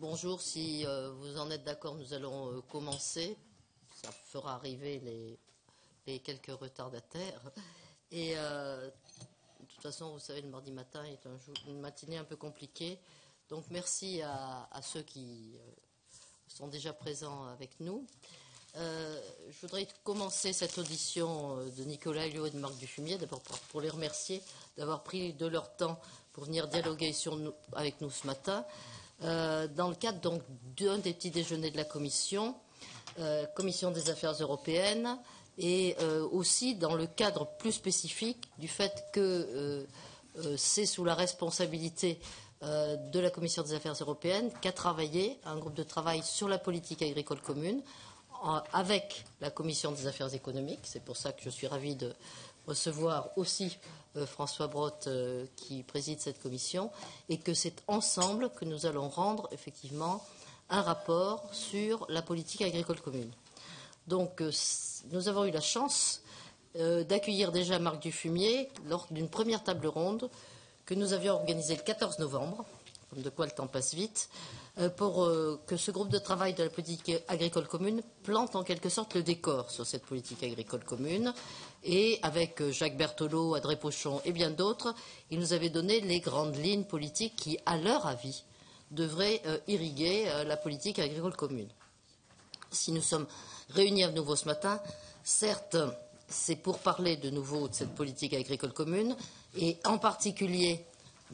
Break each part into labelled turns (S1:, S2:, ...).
S1: Bonjour, si vous en êtes d'accord, nous allons commencer. Ça fera arriver les quelques retardataires. Et de toute façon, vous savez, le mardi matin est une matinée un peu compliquée. Donc merci à ceux qui sont déjà présents avec nous. Je voudrais commencer cette audition de Nicolas Hulot et de Marc Dufumier, d'abord pour les remercier d'avoir pris de leur temps pour venir dialoguer avec nous ce matin. Dans le cadre donc d'un des petits déjeuners de la commission des affaires européennes, et aussi dans le cadre plus spécifique du fait que c'est sous la responsabilité de la commission des affaires européennes qu'a travaillé un groupe de travail sur la politique agricole commune avec la commission des affaires économiques. C'est pour ça que je suis ravie de recevoir aussi François Brotte qui préside cette commission, et que c'est ensemble que nous allons rendre effectivement un rapport sur la politique agricole commune. Donc nous avons eu la chance d'accueillir déjà Marc Dufumier lors d'une première table ronde que nous avions organisée le 14 novembre, comme de quoi le temps passe vite, pour que ce groupe de travail de la politique agricole commune plante en quelque sorte le décor sur cette politique agricole commune. Et avec Jacques Berthelot, Adré Pochon et bien d'autres, ils nous avaient donné les grandes lignes politiques qui, à leur avis, devraient irriguer la politique agricole commune. Si nous sommes réunis à nouveau ce matin, certes, c'est pour parler de nouveau de cette politique agricole commune, et en particulier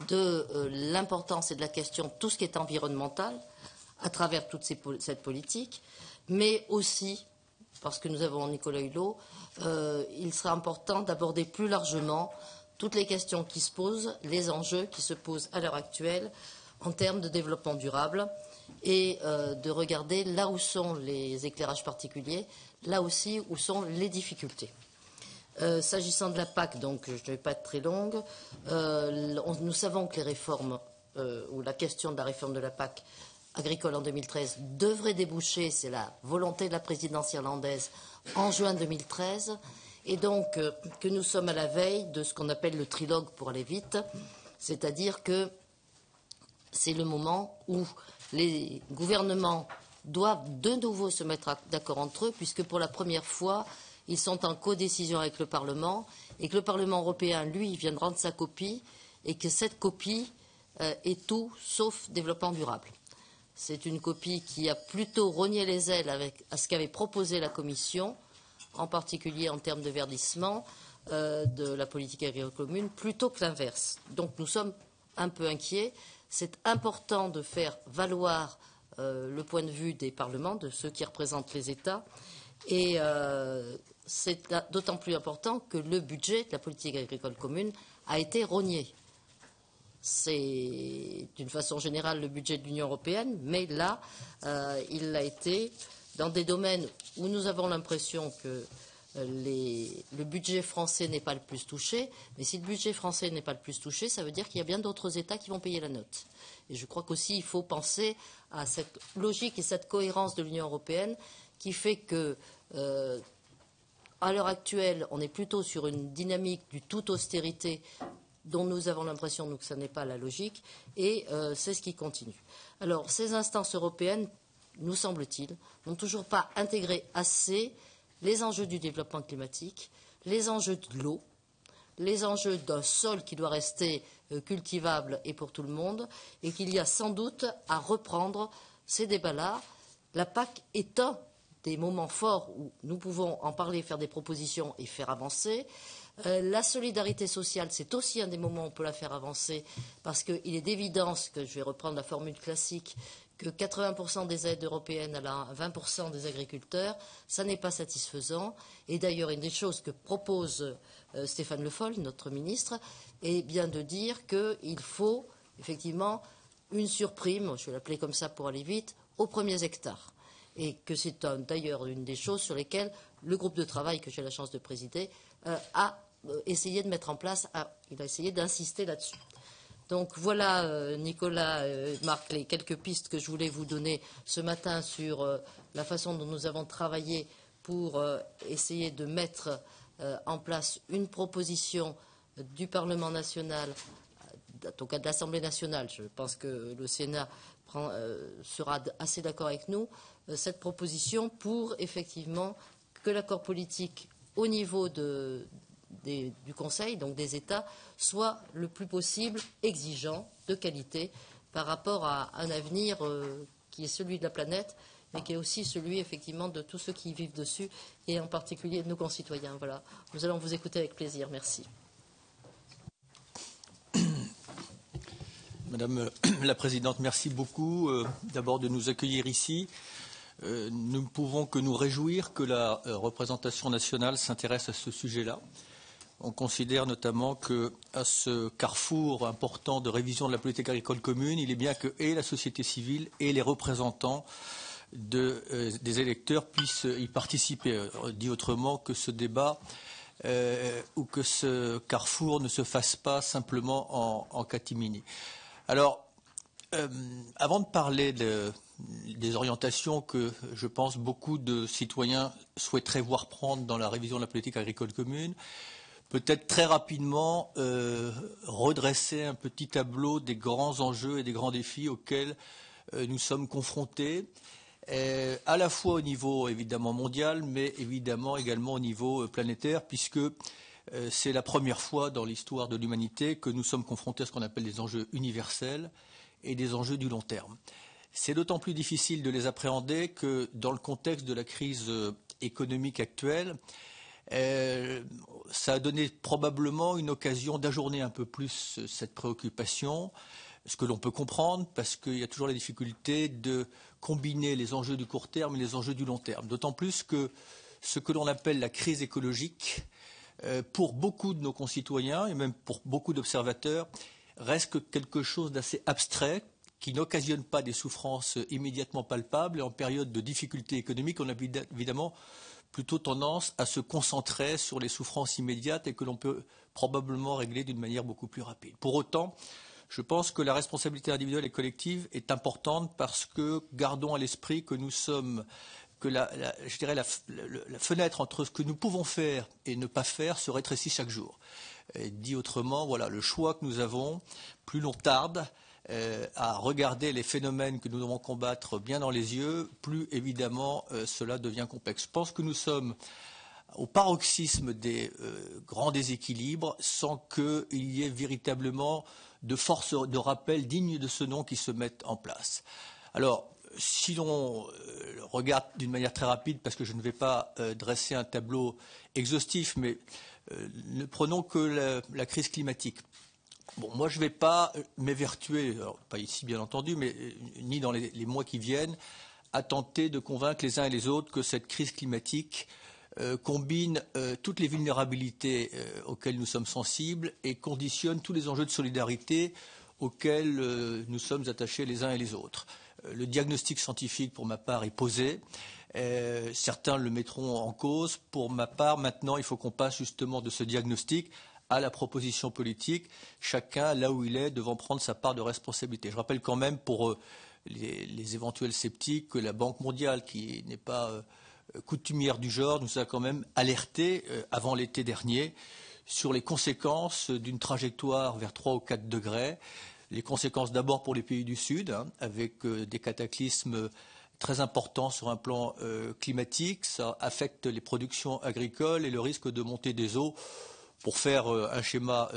S1: de l'importance et de la question de tout ce qui est environnemental à travers toute cette politique, mais aussi, parce que nous avons Nicolas Hulot, il sera important d'aborder plus largement toutes les questions qui se posent, les enjeux qui se posent à l'heure actuelle en termes de développement durable, et de regarder là où sont les éclairages particuliers, là aussi où sont les difficultés. S'agissant de la PAC, donc je ne vais pas être très longue, nous savons que les réformes, ou la question de la réforme de la PAC agricole en 2013 devrait déboucher, c'est la volonté de la présidence irlandaise, en juin 2013, et donc que nous sommes à la veille de ce qu'on appelle le trilogue pour aller vite, c'est-à-dire que c'est le moment où les gouvernements doivent de nouveau se mettre d'accord entre eux, puisque pour la première fois, ils sont en codécision avec le Parlement, et que le Parlement européen, lui, vient de rendre sa copie, et que cette copie est tout sauf développement durable. C'est une copie qui a plutôt rogné les ailes à ce qu'avait proposé la Commission, en particulier en termes de verdissement de la politique agricole commune, plutôt que l'inverse. Donc nous sommes un peu inquiets. C'est important de faire valoir le point de vue des parlements, de ceux qui représentent les États, et c'est d'autant plus important que le budget de la politique agricole commune a été rogné. C'est d'une façon générale le budget de l'Union européenne, mais là, il l'a été dans des domaines où nous avons l'impression que le budget français n'est pas le plus touché, mais si le budget français n'est pas le plus touché, ça veut dire qu'il y a bien d'autres États qui vont payer la note. Et je crois qu'aussi il faut penser à cette logique et cette cohérence de l'Union européenne qui fait que, à l'heure actuelle, on est plutôt sur une dynamique du tout austérité dont nous avons l'impression, nous, que ce n'est pas la logique, et c'est ce qui continue. Alors, ces instances européennes, nous semble-t-il, n'ont toujours pas intégré assez les enjeux du développement climatique, les enjeux de l'eau, les enjeux d'un sol qui doit rester cultivable et pour tout le monde, et qu'il y a sans doute à reprendre ces débats-là. La PAC est un des moments forts où nous pouvons en parler, faire des propositions et faire avancer. La solidarité sociale, c'est aussi un des moments où on peut la faire avancer, parce qu'il est d'évidence que, je vais reprendre la formule classique, que 80% des aides européennes à 20% des agriculteurs, ça n'est pas satisfaisant. Et d'ailleurs, une des choses que propose Stéphane Le Foll, notre ministre, est bien de dire qu'il faut effectivement une surprime, je vais l'appeler comme ça pour aller vite, aux premiers hectares. Et que c'est d'ailleurs une des choses sur lesquelles le groupe de travail que j'ai la chance de présider a essayé de mettre en place, il a essayé d'insister là-dessus. Donc voilà, Nicolas, Marc, les quelques pistes que je voulais vous donner ce matin sur la façon dont nous avons travaillé pour essayer de mettre en place une proposition du Parlement national, en tout cas de l'Assemblée nationale. Je pense que le Sénat sera assez d'accord avec nous, cette proposition pour effectivement que l'accord politique au niveau du Conseil, donc des États, soit le plus possible exigeant, de qualité, par rapport à un avenir qui est celui de la planète, mais qui est aussi celui effectivement de tous ceux qui y vivent dessus, et en particulier de nos concitoyens. Voilà. Nous allons vous écouter avec plaisir. Merci.
S2: Madame la Présidente, merci beaucoup d'abord de nous accueillir ici. Nous ne pouvons que nous réjouir que la représentation nationale s'intéresse à ce sujet-là. On considère notamment qu'à ce carrefour important de révision de la politique agricole commune, il est bien que et la société civile et les représentants des électeurs puissent y participer. Dit autrement, que ce débat ou que ce carrefour ne se fasse pas simplement en catimini. Alors, avant de parler des orientations que je pense beaucoup de citoyens souhaiteraient voir prendre dans la révision de la politique agricole commune, peut-être très rapidement redresser un petit tableau des grands enjeux et des grands défis auxquels nous sommes confrontés, à la fois au niveau évidemment mondial, mais évidemment également au niveau planétaire, puisque c'est la première fois dans l'histoire de l'humanité que nous sommes confrontés à ce qu'on appelle des enjeux universels et des enjeux du long terme. C'est d'autant plus difficile de les appréhender que dans le contexte de la crise économique actuelle, ça a donné probablement une occasion d'ajourner un peu plus cette préoccupation, ce que l'on peut comprendre, parce qu'il y a toujours la difficulté de combiner les enjeux du court terme et les enjeux du long terme. D'autant plus que ce que l'on appelle la crise écologique, pour beaucoup de nos concitoyens et même pour beaucoup d'observateurs, reste quelque chose d'assez abstrait, qui n'occasionne pas des souffrances immédiatement palpables. Et en période de difficultés économiques, on a évidemment plutôt tendance à se concentrer sur les souffrances immédiates et que l'on peut probablement régler d'une manière beaucoup plus rapide. Pour autant, je pense que la responsabilité individuelle et collective est importante parce que gardons à l'esprit que nous sommes, que je dirais la fenêtre entre ce que nous pouvons faire et ne pas faire se rétrécit chaque jour. Dit autrement, voilà, le choix que nous avons, plus l'on tarde à regarder les phénomènes que nous devons combattre bien dans les yeux, plus évidemment cela devient complexe. Je pense que nous sommes au paroxysme des grands déséquilibres sans qu'il y ait véritablement de forces de rappel dignes de ce nom qui se mettent en place. Alors, si l'on regarde d'une manière très rapide, parce que je ne vais pas dresser un tableau exhaustif, mais ne prenons que la crise climatique. Bon, moi, je ne vais pas m'évertuer, pas ici bien entendu, mais ni dans les mois qui viennent, à tenter de convaincre les uns et les autres que cette crise climatique combine toutes les vulnérabilités auxquelles nous sommes sensibles et conditionne tous les enjeux de solidarité auxquels nous sommes attachés les uns et les autres. Le diagnostic scientifique, pour ma part, est posé. Certains le mettront en cause. Pour ma part, maintenant, il faut qu'on passe justement de ce diagnostic à la proposition politique, chacun là où il est devant prendre sa part de responsabilité. Je rappelle quand même pour les éventuels sceptiques que la Banque mondiale, qui n'est pas coutumière du genre, nous a quand même alerté avant l'été dernier sur les conséquences d'une trajectoire vers 3 ou 4 degrés. Les conséquences d'abord pour les pays du Sud, avec des cataclysmes très importants sur un plan climatique. Ça affecte les productions agricoles et le risque de montée des eaux. Pour faire un schéma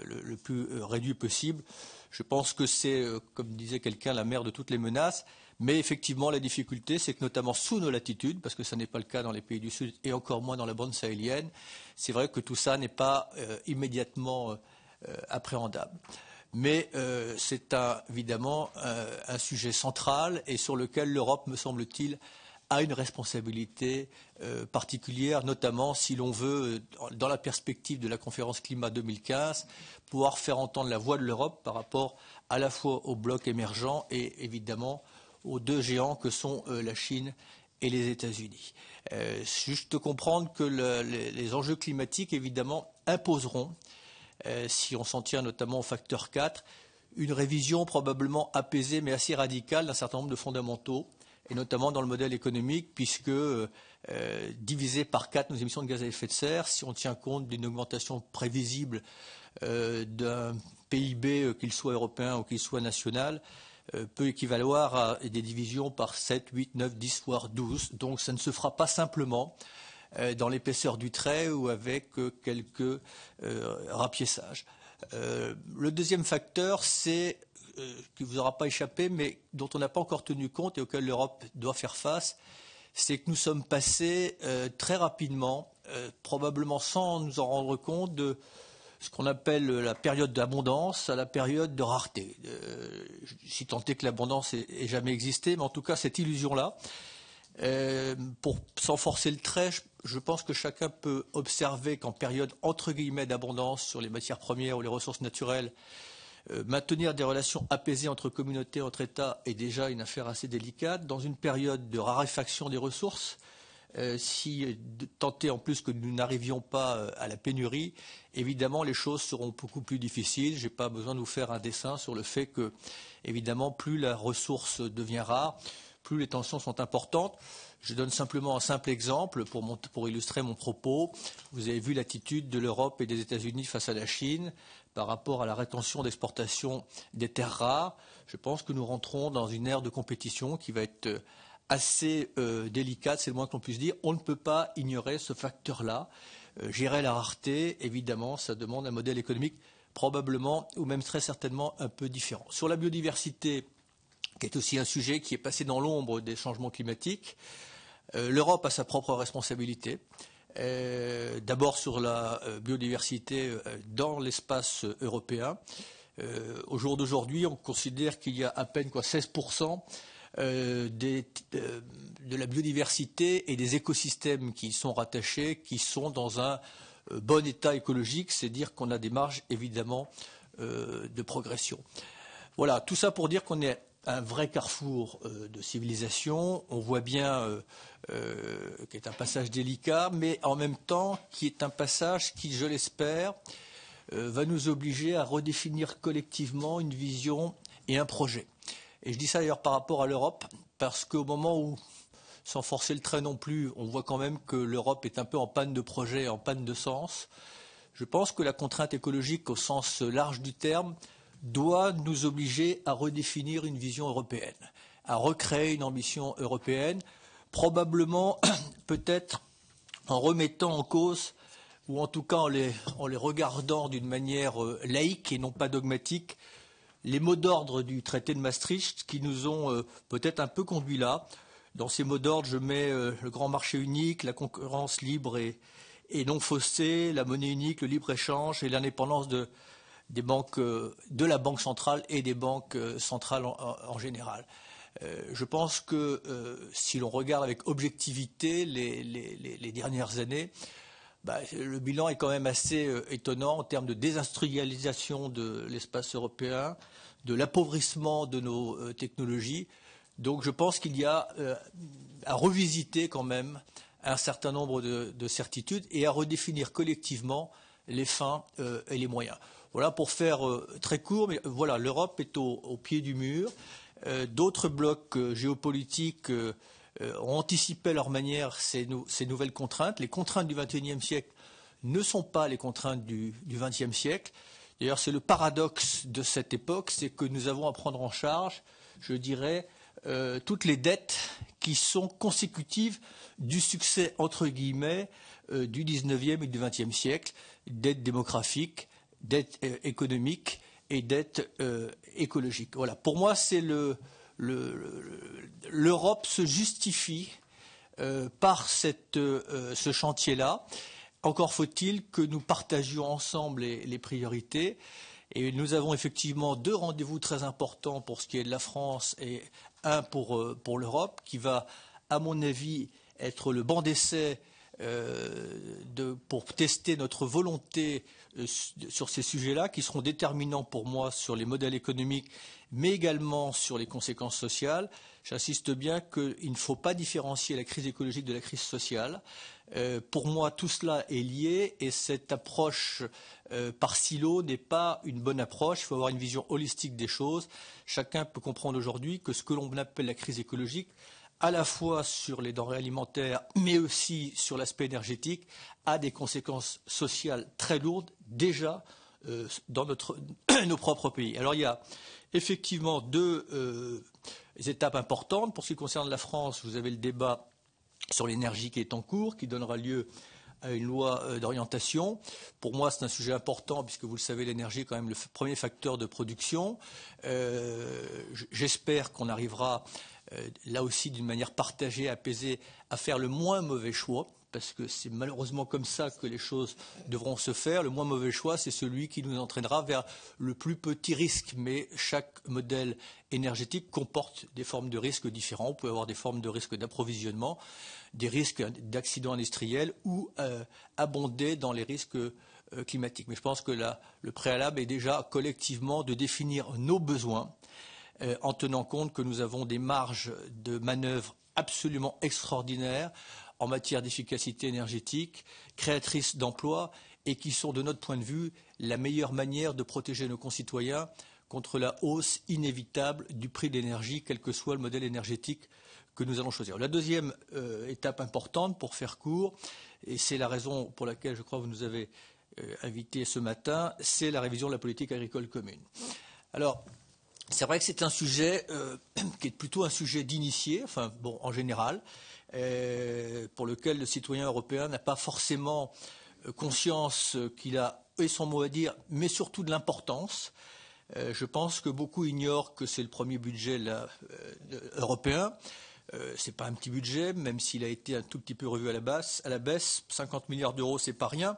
S2: le plus réduit possible, je pense que c'est, comme disait quelqu'un, la mère de toutes les menaces. Mais effectivement, la difficulté, c'est que notamment sous nos latitudes, parce que ce n'est pas le cas dans les pays du Sud et encore moins dans la bande sahélienne, c'est vrai que tout ça n'est pas immédiatement appréhendable. Mais c'est évidemment un sujet central et sur lequel l'Europe, me semble-t-il, a une responsabilité particulière, notamment si l'on veut, dans la perspective de la conférence climat 2015, pouvoir faire entendre la voix de l'Europe par rapport à la fois au bloc émergent et évidemment aux deux géants que sont la Chine et les États-Unis. Juste comprendre que les enjeux climatiques, évidemment, imposeront, si on s'en tient notamment au facteur 4, une révision probablement apaisée mais assez radicale d'un certain nombre de fondamentaux, et notamment dans le modèle économique, puisque diviser par 4 nos émissions de gaz à effet de serre, si on tient compte d'une augmentation prévisible d'un PIB, qu'il soit européen ou qu'il soit national, peut équivaloir à des divisions par 7, 8, 9, 10, voire 12. Donc ça ne se fera pas simplement dans l'épaisseur du trait ou avec quelques rapiessages. Le deuxième facteur, c'est, qui ne vous aura pas échappé, mais dont on n'a pas encore tenu compte et auquel l'Europe doit faire face, c'est que nous sommes passés très rapidement, probablement sans nous en rendre compte, de ce qu'on appelle la période d'abondance à la période de rareté. Si tant est que l'abondance ait jamais existé, mais en tout cas cette illusion-là, pour s'en forcer le trait, je pense que chacun peut observer qu'en période entre guillemets d'abondance sur les matières premières ou les ressources naturelles, maintenir des relations apaisées entre communautés, entre États est déjà une affaire assez délicate. Dans une période de raréfaction des ressources, si tant est en plus que nous n'arrivions pas à la pénurie, évidemment les choses seront beaucoup plus difficiles. Je n'ai pas besoin de vous faire un dessin sur le fait que, évidemment, plus la ressource devient rare, plus les tensions sont importantes. Je donne simplement un simple exemple pour illustrer mon propos. Vous avez vu l'attitude de l'Europe et des États-Unis face à la Chine par rapport à la rétention d'exportation des terres rares. Je pense que nous rentrons dans une ère de compétition qui va être assez délicate, c'est le moins qu'on puisse dire. On ne peut pas ignorer ce facteur-là. Gérer la rareté, évidemment, ça demande un modèle économique probablement ou même très certainement un peu différent. Sur la biodiversité, qui est aussi un sujet qui est passé dans l'ombre des changements climatiques, l'Europe a sa propre responsabilité. D'abord sur la biodiversité dans l'espace européen. Au jour d'aujourd'hui, on considère qu'il y a à peine 16% de la biodiversité et des écosystèmes qui y sont rattachés, qui sont dans un bon état écologique, c'est dire qu'on a des marges évidemment de progression. Voilà, tout ça pour dire qu'on est un vrai carrefour de civilisation. On voit bien qu'il est un passage délicat, mais en même temps qui est un passage qui, je l'espère, va nous obliger à redéfinir collectivement une vision et un projet. Et je dis ça d'ailleurs par rapport à l'Europe, parce qu'au moment où, sans forcer le trait non plus, on voit quand même que l'Europe est un peu en panne de projet, en panne de sens, je pense que la contrainte écologique au sens large du terme doit nous obliger à redéfinir une vision européenne, à recréer une ambition européenne, probablement peut-être en remettant en cause, ou en tout cas en les regardant d'une manière laïque et non pas dogmatique, les mots d'ordre du traité de Maastricht qui nous ont peut-être un peu conduits là. Dans ces mots d'ordre, je mets le grand marché unique, la concurrence libre et non faussée, la monnaie unique, le libre-échange et l'indépendance des banques, de la Banque centrale et des banques centrales en général. Je pense que si l'on regarde avec objectivité les dernières années, le bilan est quand même assez étonnant en termes de désindustrialisation de l'espace européen, de l'appauvrissement de nos technologies. Donc je pense qu'il y a à revisiter quand même un certain nombre de certitudes et à redéfinir collectivement les fins et les moyens. Voilà pour faire très court, mais voilà, l'Europe est au pied du mur. D'autres blocs géopolitiques ont anticipé à leur manière ces nouvelles contraintes. Les contraintes du XXIe siècle ne sont pas les contraintes du XXe siècle. D'ailleurs, c'est le paradoxe de cette époque, c'est que nous avons à prendre en charge, je dirais, toutes les dettes qui sont consécutives du succès, entre guillemets, du XIXe et du XXe siècle, dettes démographiques, dettes économiques et dettes écologiques. Voilà. Pour moi, c'est l'Europe se justifie par ce chantier-là. Encore faut-il que nous partagions ensemble les priorités. Et nous avons effectivement 2 rendez-vous très importants pour ce qui est de la France et un pour l'Europe, qui va, à mon avis, être le banc d'essai pour tester notre volonté sur ces sujets-là, qui seront déterminants pour moi sur les modèles économiques, mais également sur les conséquences sociales. J'insiste bien qu'il ne faut pas différencier la crise écologique de la crise sociale. Pour moi, tout cela est lié et cette approche par silo n'est pas une bonne approche. Il faut avoir une vision holistique des choses. Chacun peut comprendre aujourd'hui que ce que l'on appelle la crise écologique, à la fois sur les denrées alimentaires, mais aussi sur l'aspect énergétique, a des conséquences sociales très lourdes déjà dans nos propres pays. Alors il y a effectivement deux étapes importantes. Pour ce qui concerne la France, vous avez le débat sur l'énergie qui est en cours, qui donnera lieu à une loi d'orientation. Pour moi, c'est un sujet important, puisque vous le savez, l'énergie est quand même le premier facteur de production. J'espère qu'on arrivera, là aussi, d'une manière partagée, apaisée, à faire le moins mauvais choix, parce que c'est malheureusement comme ça que les choses devront se faire. Le moins mauvais choix, c'est celui qui nous entraînera vers le plus petit risque. Mais chaque modèle énergétique comporte des formes de risques différents. On peut avoir des formes de risques d'approvisionnement, des risques d'accidents industriels ou abonder dans les risques climatiques. Mais je pense que le préalable est déjà collectivement de définir nos besoins en tenant compte que nous avons des marges de manœuvre absolument extraordinaires en matière d'efficacité énergétique, créatrices d'emplois et qui sont, de notre point de vue, la meilleure manière de protéger nos concitoyens contre la hausse inévitable du prix de l'énergie, quel que soit le modèle énergétique que nous allons choisir. La deuxième étape importante, pour faire court, et c'est la raison pour laquelle je crois que vous nous avez invités ce matin, c'est la révision de la politique agricole commune. Alors, c'est vrai que c'est un sujet qui est plutôt un sujet d'initié, enfin bon, en général, pour lequel le citoyen européen n'a pas forcément conscience qu'il a et son mot à dire, mais surtout de l'importance. Je pense que beaucoup ignorent que c'est le premier budget européen. Ce n'est pas un petit budget, même s'il a été un tout petit peu revu à la baisse. 50 milliards d'euros, c'est pas rien.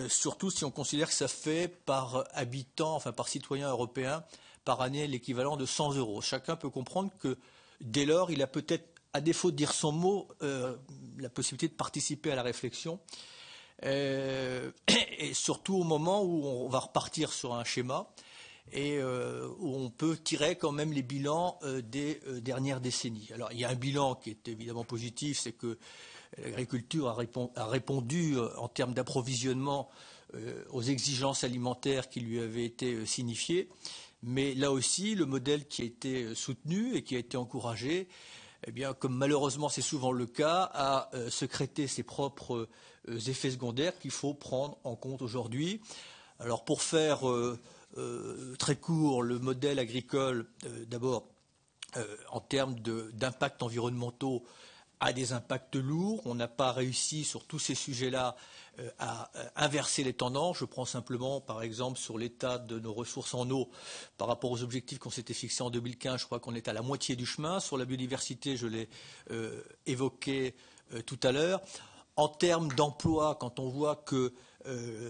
S2: Surtout si on considère que ça fait par habitant, enfin par citoyen européen, par année l'équivalent de 100 euros. Chacun peut comprendre que dès lors, il a peut-être, à défaut de dire son mot, la possibilité de participer à la réflexion. Et surtout au moment où on va repartir sur un schéma et où on peut tirer quand même les bilans des dernières décennies. Alors il y a un bilan qui est évidemment positif, c'est que l'agriculture a répondu en termes d'approvisionnement aux exigences alimentaires qui lui avaient été signifiées. Mais là aussi, le modèle qui a été soutenu et qui a été encouragé, eh bien, comme malheureusement c'est souvent le cas, a sécrété ses propres effets secondaires qu'il faut prendre en compte aujourd'hui. Alors pour faire très court, le modèle agricole, d'abord, en termes d'impacts environnementaux, a des impacts lourds. On n'a pas réussi sur tous ces sujets-là à inverser les tendances. Je prends simplement, par exemple, sur l'état de nos ressources en eau par rapport aux objectifs qu'on s'était fixés en 2015. Je crois qu'on est à la moitié du chemin. Sur la biodiversité, je l'ai évoqué tout à l'heure. En termes d'emploi, quand on voit que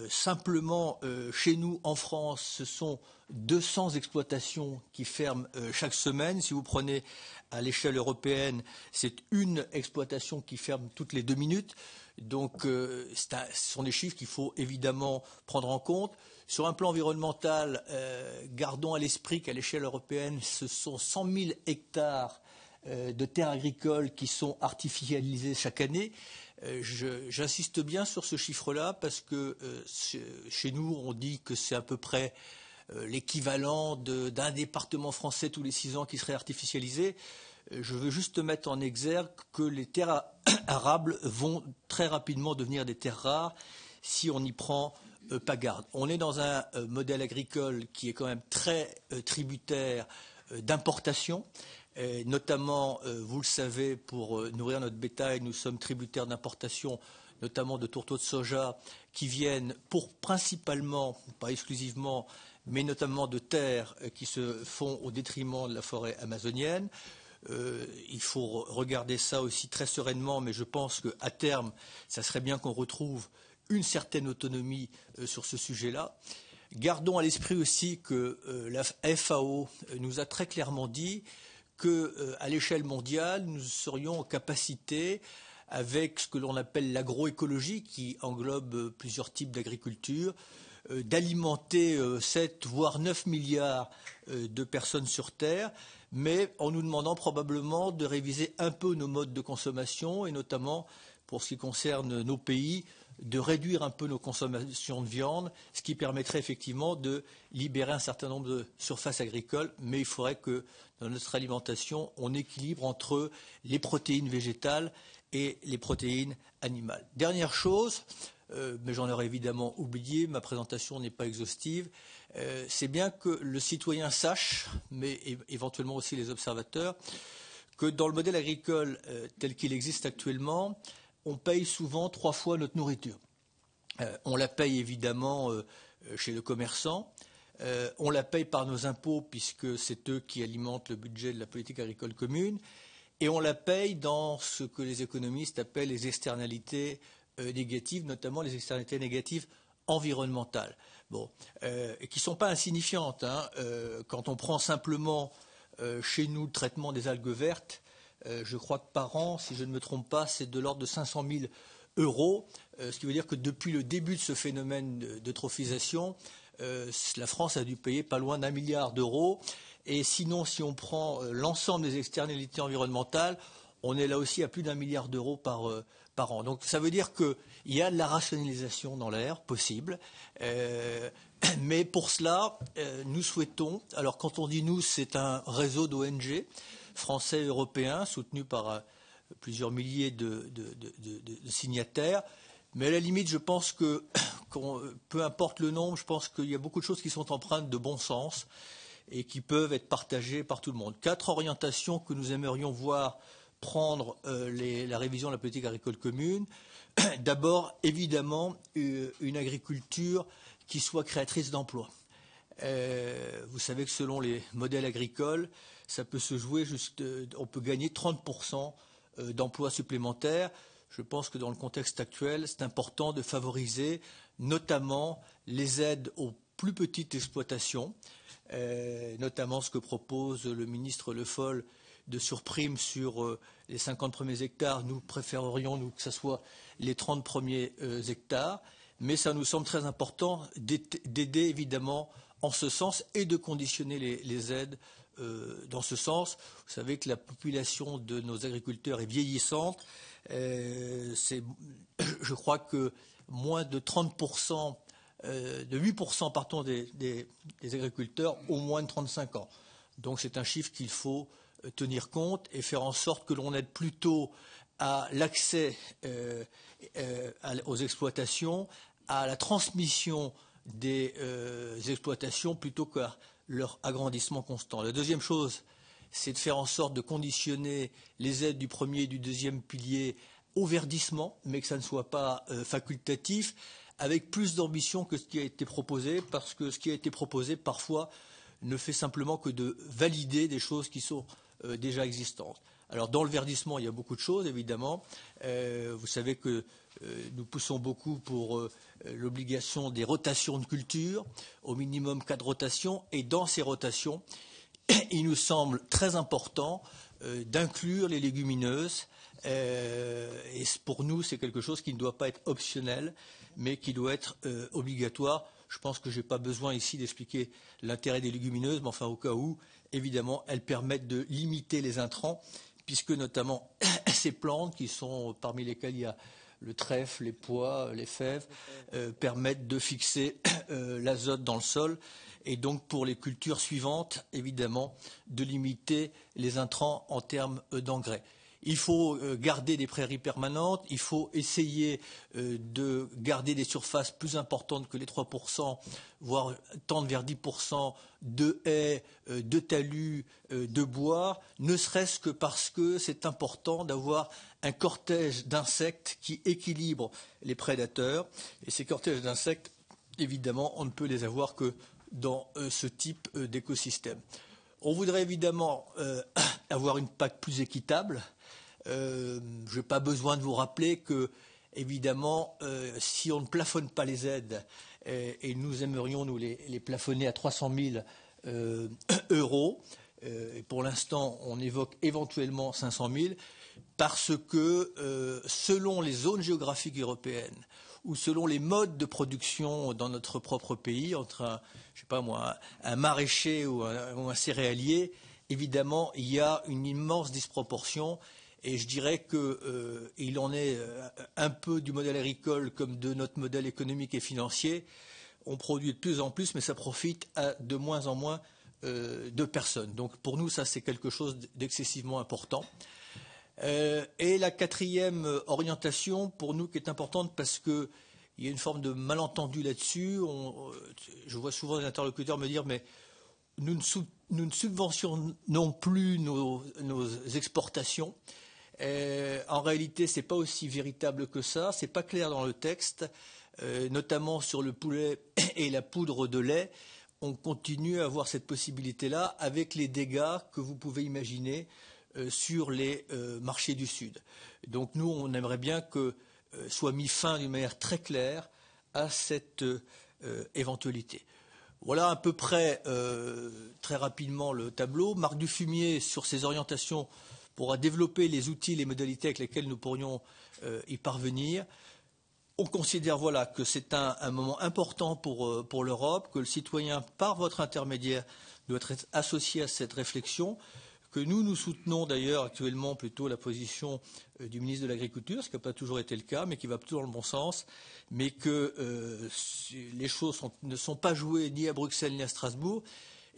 S2: simplement chez nous, en France, ce sont 200 exploitations qui ferment chaque semaine. Si vous prenez à l'échelle européenne, c'est une exploitation qui ferme toutes les 2 minutes. Donc ce sont des chiffres qu'il faut évidemment prendre en compte. Sur un plan environnemental, gardons à l'esprit qu'à l'échelle européenne, ce sont 100 000 hectares de terres agricoles qui sont artificialisées chaque année. J'insiste bien sur ce chiffre-là parce que chez nous, on dit que c'est à peu près l'équivalent d'un département français tous les 6 ans qui serait artificialisé. Je veux juste mettre en exergue que les terres arables vont très rapidement devenir des terres rares si on n'y prend pas garde. On est dans un modèle agricole qui est quand même très tributaire d'importation. Notamment, vous le savez, pour nourrir notre bétail, nous sommes tributaires d'importations, notamment de tourteaux de soja, qui viennent principalement, pas exclusivement, mais notamment de terres qui se font au détriment de la forêt amazonienne. Il faut regarder ça aussi très sereinement, mais je pense qu'à terme, ça serait bien qu'on retrouve une certaine autonomie sur ce sujet-là. Gardons à l'esprit aussi que la FAO nous a très clairement dit qu'à l'échelle mondiale, nous serions en capacité, avec ce que l'on appelle l'agroécologie, qui englobe plusieurs types d'agriculture, d'alimenter 7 voire 9 milliards de personnes sur Terre, mais en nous demandant probablement de réviser un peu nos modes de consommation, et notamment, pour ce qui concerne nos pays, de réduire un peu nos consommations de viande, ce qui permettrait effectivement de libérer un certain nombre de surfaces agricoles, mais il faudrait que dans notre alimentation, on équilibre entre les protéines végétales et les protéines animales. Dernière chose, mais j'en aurais évidemment oublié, ma présentation n'est pas exhaustive, c'est bien que le citoyen sache, mais éventuellement aussi les observateurs, que dans le modèle agricole tel qu'il existe actuellement, on paye souvent 3 fois notre nourriture. On la paye évidemment chez le commerçant, on la paye par nos impôts puisque c'est eux qui alimentent le budget de la politique agricole commune, et on la paye dans ce que les économistes appellent les externalités négatives, notamment les externalités négatives environnementales, qui ne sont pas insignifiantes. Quand on prend simplement chez nous le traitement des algues vertes, je crois que par an, si je ne me trompe pas, c'est de l'ordre de 500 000 euros, ce qui veut dire que depuis le début de ce phénomène d'eutrophisation, la France a dû payer pas loin d'1 milliard d'euros. Et sinon, si on prend l'ensemble des externalités environnementales, on est là aussi à plus d'1 milliard d'euros par an. Donc ça veut dire qu'il y a de la rationalisation dans l'air possible. Mais pour cela, nous souhaitons, alors quand on dit nous, c'est un réseau d'ONG français et européens soutenus par plusieurs milliers de signataires. Mais à la limite, je pense que, peu importe le nombre, je pense qu'il y a beaucoup de choses qui sont empreintes de bon sens et qui peuvent être partagées par tout le monde. 4 orientations que nous aimerions voir prendre la révision de la politique agricole commune. D'abord, évidemment, une agriculture qui soit créatrice d'emplois. Vous savez que selon les modèles agricoles, ça peut se jouer on peut gagner 30% d'emplois supplémentaires. Je pense que dans le contexte actuel, c'est important de favoriser notamment les aides aux plus petites exploitations, notamment ce que propose le ministre Le Foll de surprime sur les 50 premiers hectares. Nous préférerions, nous, que ce soit les 30 premiers hectares. Mais ça nous semble très important d'aider évidemment en ce sens et de conditionner les aides dans ce sens. Vous savez que la population de nos agriculteurs est vieillissante. Je crois que moins de 30%, de 8% pardon, des agriculteurs ont moins de 35 ans. Donc c'est un chiffre qu'il faut tenir compte et faire en sorte que l'on aide plutôt à l'accès aux exploitations, à la transmission des exploitations plutôt qu'à leur agrandissement constant. La deuxième chose, c'est de faire en sorte de conditionner les aides du premier et du deuxième pilier au verdissement, mais que ça ne soit pas facultatif, avec plus d'ambition que ce qui a été proposé, parce que ce qui a été proposé, parfois, ne fait simplement que de valider des choses qui sont déjà existantes. Alors, dans le verdissement, il y a beaucoup de choses, évidemment. Vous savez que nous poussons beaucoup pour l'obligation des rotations de culture, au minimum 4 rotations, et dans ces rotations, il nous semble très important d'inclure les légumineuses. Et pour nous, c'est quelque chose qui ne doit pas être optionnel, mais qui doit être obligatoire. Je pense que je n'ai pas besoin ici d'expliquer l'intérêt des légumineuses, mais enfin, au cas où, évidemment, elles permettent de limiter les intrants, puisque notamment ces plantes, qui sont parmi lesquelles il y a le trèfle, les pois, les fèves, permettent de fixer l'azote dans le sol et donc pour les cultures suivantes, évidemment, de limiter les intrants en termes d'engrais. Il faut garder des prairies permanentes, il faut essayer de garder des surfaces plus importantes que les 3%, voire tendre vers 10% de haies, de talus, de bois, ne serait-ce que parce que c'est important d'avoir un cortège d'insectes qui équilibre les prédateurs. Et ces cortèges d'insectes, évidemment, on ne peut les avoir que dans ce type d'écosystème. On voudrait évidemment avoir une PAC plus équitable. Je n'ai pas besoin de vous rappeler que, évidemment, si on ne plafonne pas les aides, et nous aimerions nous les plafonner à 300 000 euros, et pour l'instant, on évoque éventuellement 500 000, parce que selon les zones géographiques européennes ou selon les modes de production dans notre propre pays, entre un maraîcher ou un céréalier, évidemment, il y a une immense disproportion. Et je dirais qu'il en est un peu du modèle agricole comme de notre modèle économique et financier. On produit de plus en plus, mais ça profite à de moins en moins de personnes. Donc pour nous, ça c'est quelque chose d'excessivement important. Et la quatrième orientation, pour nous, qui est importante parce qu'il il y a une forme de malentendu là-dessus. Je vois souvent des interlocuteurs me dire mais nous ne subventionnons plus nos exportations. En réalité, ce n'est pas aussi véritable que ça. Ce n'est pas clair dans le texte, notamment sur le poulet et la poudre de lait. On continue à avoir cette possibilité-là avec les dégâts que vous pouvez imaginer sur les marchés du Sud. Donc nous, on aimerait bien que soit mis fin d'une manière très claire à cette éventualité. Voilà à peu près très rapidement le tableau. Marc Dufumier, sur ses orientations, pourra développer les outils, les modalités avec lesquels nous pourrions y parvenir. On considère que c'est un moment important pour l'Europe, que le citoyen, par votre intermédiaire, doit être associé à cette réflexion, que nous soutenons d'ailleurs actuellement plutôt la position du ministre de l'Agriculture, ce qui n'a pas toujours été le cas, mais qui va plutôt dans le bon sens, mais que les choses ne sont pas jouées ni à Bruxelles ni à Strasbourg.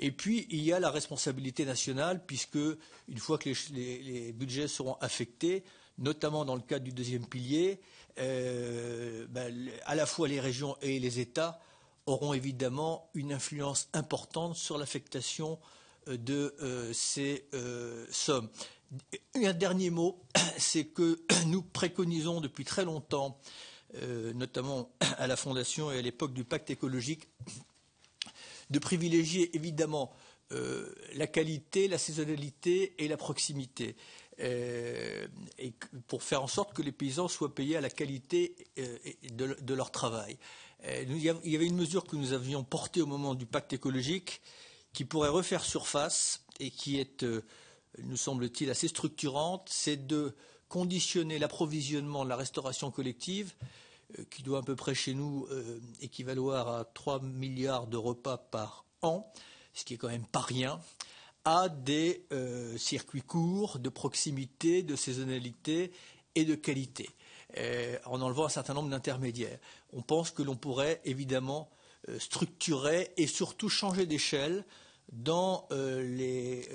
S2: Et puis, il y a la responsabilité nationale, puisque une fois que les budgets seront affectés, notamment dans le cadre du deuxième pilier, à la fois les régions et les États auront évidemment une influence importante sur l'affectation de ces sommes. Un dernier mot, c'est que nous préconisons depuis très longtemps, notamment à la Fondation et à l'époque du pacte écologique, de privilégier évidemment la qualité, la saisonnalité et la proximité, et pour faire en sorte que les paysans soient payés à la qualité de leur travail. Il y avait une mesure que nous avions portée au moment du pacte écologique qui pourrait refaire surface et qui est, nous semble-t-il, assez structurante, c'est de conditionner l'approvisionnement de la restauration collective, qui doit à peu près chez nous équivaloir à 3 milliards de repas par an, ce qui est quand même pas rien, à des circuits courts, de proximité, de saisonnalité et de qualité, en enlevant un certain nombre d'intermédiaires. On pense que l'on pourrait évidemment structurer et surtout changer d'échelle dans les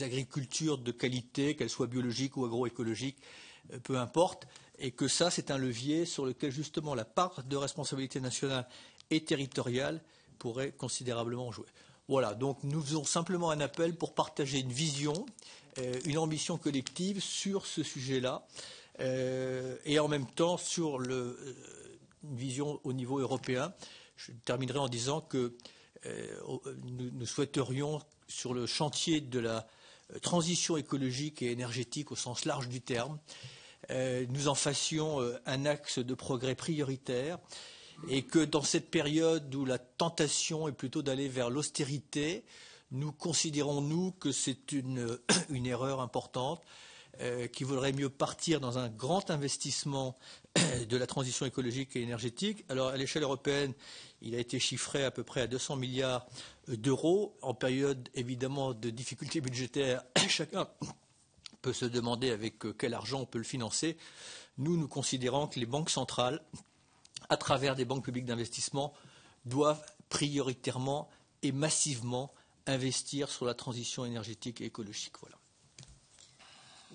S2: agricultures de qualité, qu'elles soient biologiques ou agroécologiques, peu importe, et que ça, c'est un levier sur lequel justement la part de responsabilité nationale et territoriale pourrait considérablement jouer. Voilà, donc nous faisons simplement un appel pour partager une vision, une ambition collective sur ce sujet-là, et en même temps sur une vision au niveau européen. Je terminerai en disant que nous souhaiterions, sur le chantier de la transition écologique et énergétique au sens large du terme, nous en fassions un axe de progrès prioritaire, et que dans cette période où la tentation est plutôt d'aller vers l'austérité, nous considérons, nous, que c'est une erreur importante, qu'il vaudrait mieux partir dans un grand investissement de la transition écologique et énergétique. Alors, à l'échelle européenne, il a été chiffré à peu près à 200 milliards d'euros. En période, évidemment, de difficultés budgétaires, chacun peut se demander avec quel argent on peut le financer. Nous considérons que les banques centrales, à travers des banques publiques d'investissement, doivent prioritairement et massivement investir sur la transition énergétique et écologique. Voilà.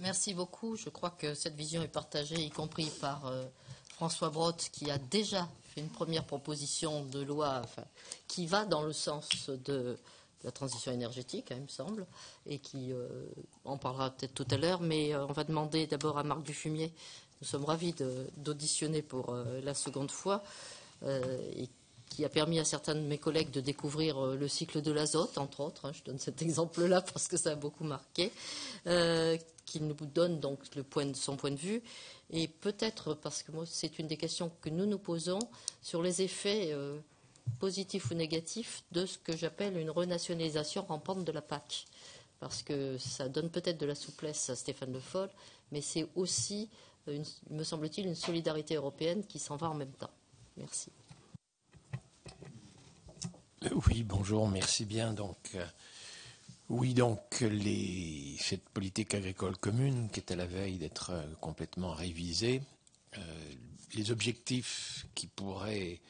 S1: Merci beaucoup. Je crois que cette vision est partagée, y compris par François Brottes, qui a déjà fait une première proposition de loi qui va dans le sens de la transition énergétique, il me semble, et qui en parlera peut-être tout à l'heure. Mais on va demander d'abord à Marc Dufumier. Nous sommes ravis d'auditionner pour la seconde fois, et qui a permis à certains de mes collègues de découvrir le cycle de l'azote, entre autres. Je donne cet exemple-là parce que ça a beaucoup marqué, qui nous donne donc son point de vue. Et peut-être, parce que moi, c'est une des questions que nous posons, sur les effets positifs ou négatifs de ce que j'appelle une renationalisation rampante de la PAC. Parce que ça donne peut-être de la souplesse à Stéphane Le Foll, mais c'est aussi, me semble-t-il, une solidarité européenne qui s'en va en même temps. Merci.
S3: Oui, bonjour, merci bien. Cette politique agricole commune qui est à la veille d'être complètement révisée, les objectifs qui pourraient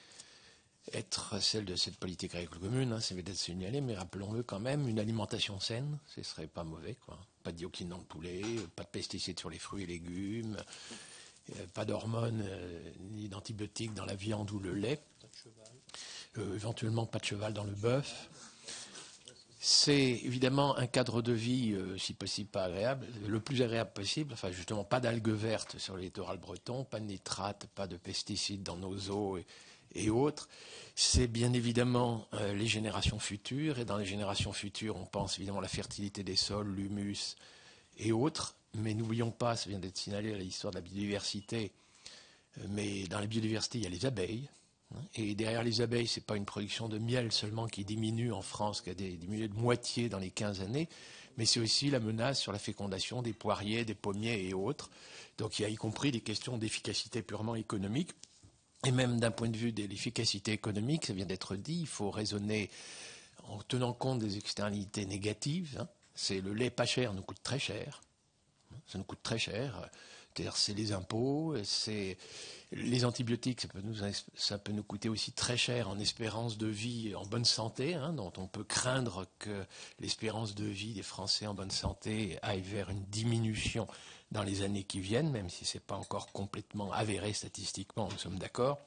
S3: être celles de cette politique agricole commune, ça va être signalé, mais rappelons-le quand même, une alimentation saine, ce serait pas mauvais, quoi. Pas de dioxine dans le poulet, pas de pesticides sur les fruits et légumes, pas d'hormones ni d'antibiotiques dans la viande ou le lait. Éventuellement pas de cheval dans le bœuf. C'est évidemment un cadre de vie, si possible pas agréable, le plus agréable possible. Enfin, justement, pas d'algues vertes sur le littoral breton, pas de nitrates, pas de pesticides dans nos eaux et autres. C'est bien évidemment les générations futures. Et dans les générations futures, on pense évidemment à la fertilité des sols, l'humus et autres. Mais n'oublions pas, ça vient d'être signalé à l'histoire de la biodiversité, mais dans la biodiversité, il y a les abeilles. Et derrière les abeilles, ce n'est pas une production de miel seulement qui diminue en France, qui a diminué de moitié dans les 15 années, mais c'est aussi la menace sur la fécondation des poiriers, des pommiers et autres. Donc il y a y compris des questions d'efficacité purement économique. Et même d'un point de vue de l'efficacité économique, ça vient d'être dit, il faut raisonner en tenant compte des externalités négatives. C'est le lait pas cher nous coûte très cher. Ça nous coûte très cher. C'est-à-dire, c'est les impôts, c'est les antibiotiques, ça peut nous coûter aussi très cher en espérance de vie en bonne santé, dont on peut craindre que l'espérance de vie des Français en bonne santé aille vers une diminution dans les années qui viennent, même si ce n'est pas encore complètement avéré statistiquement, nous sommes d'accord.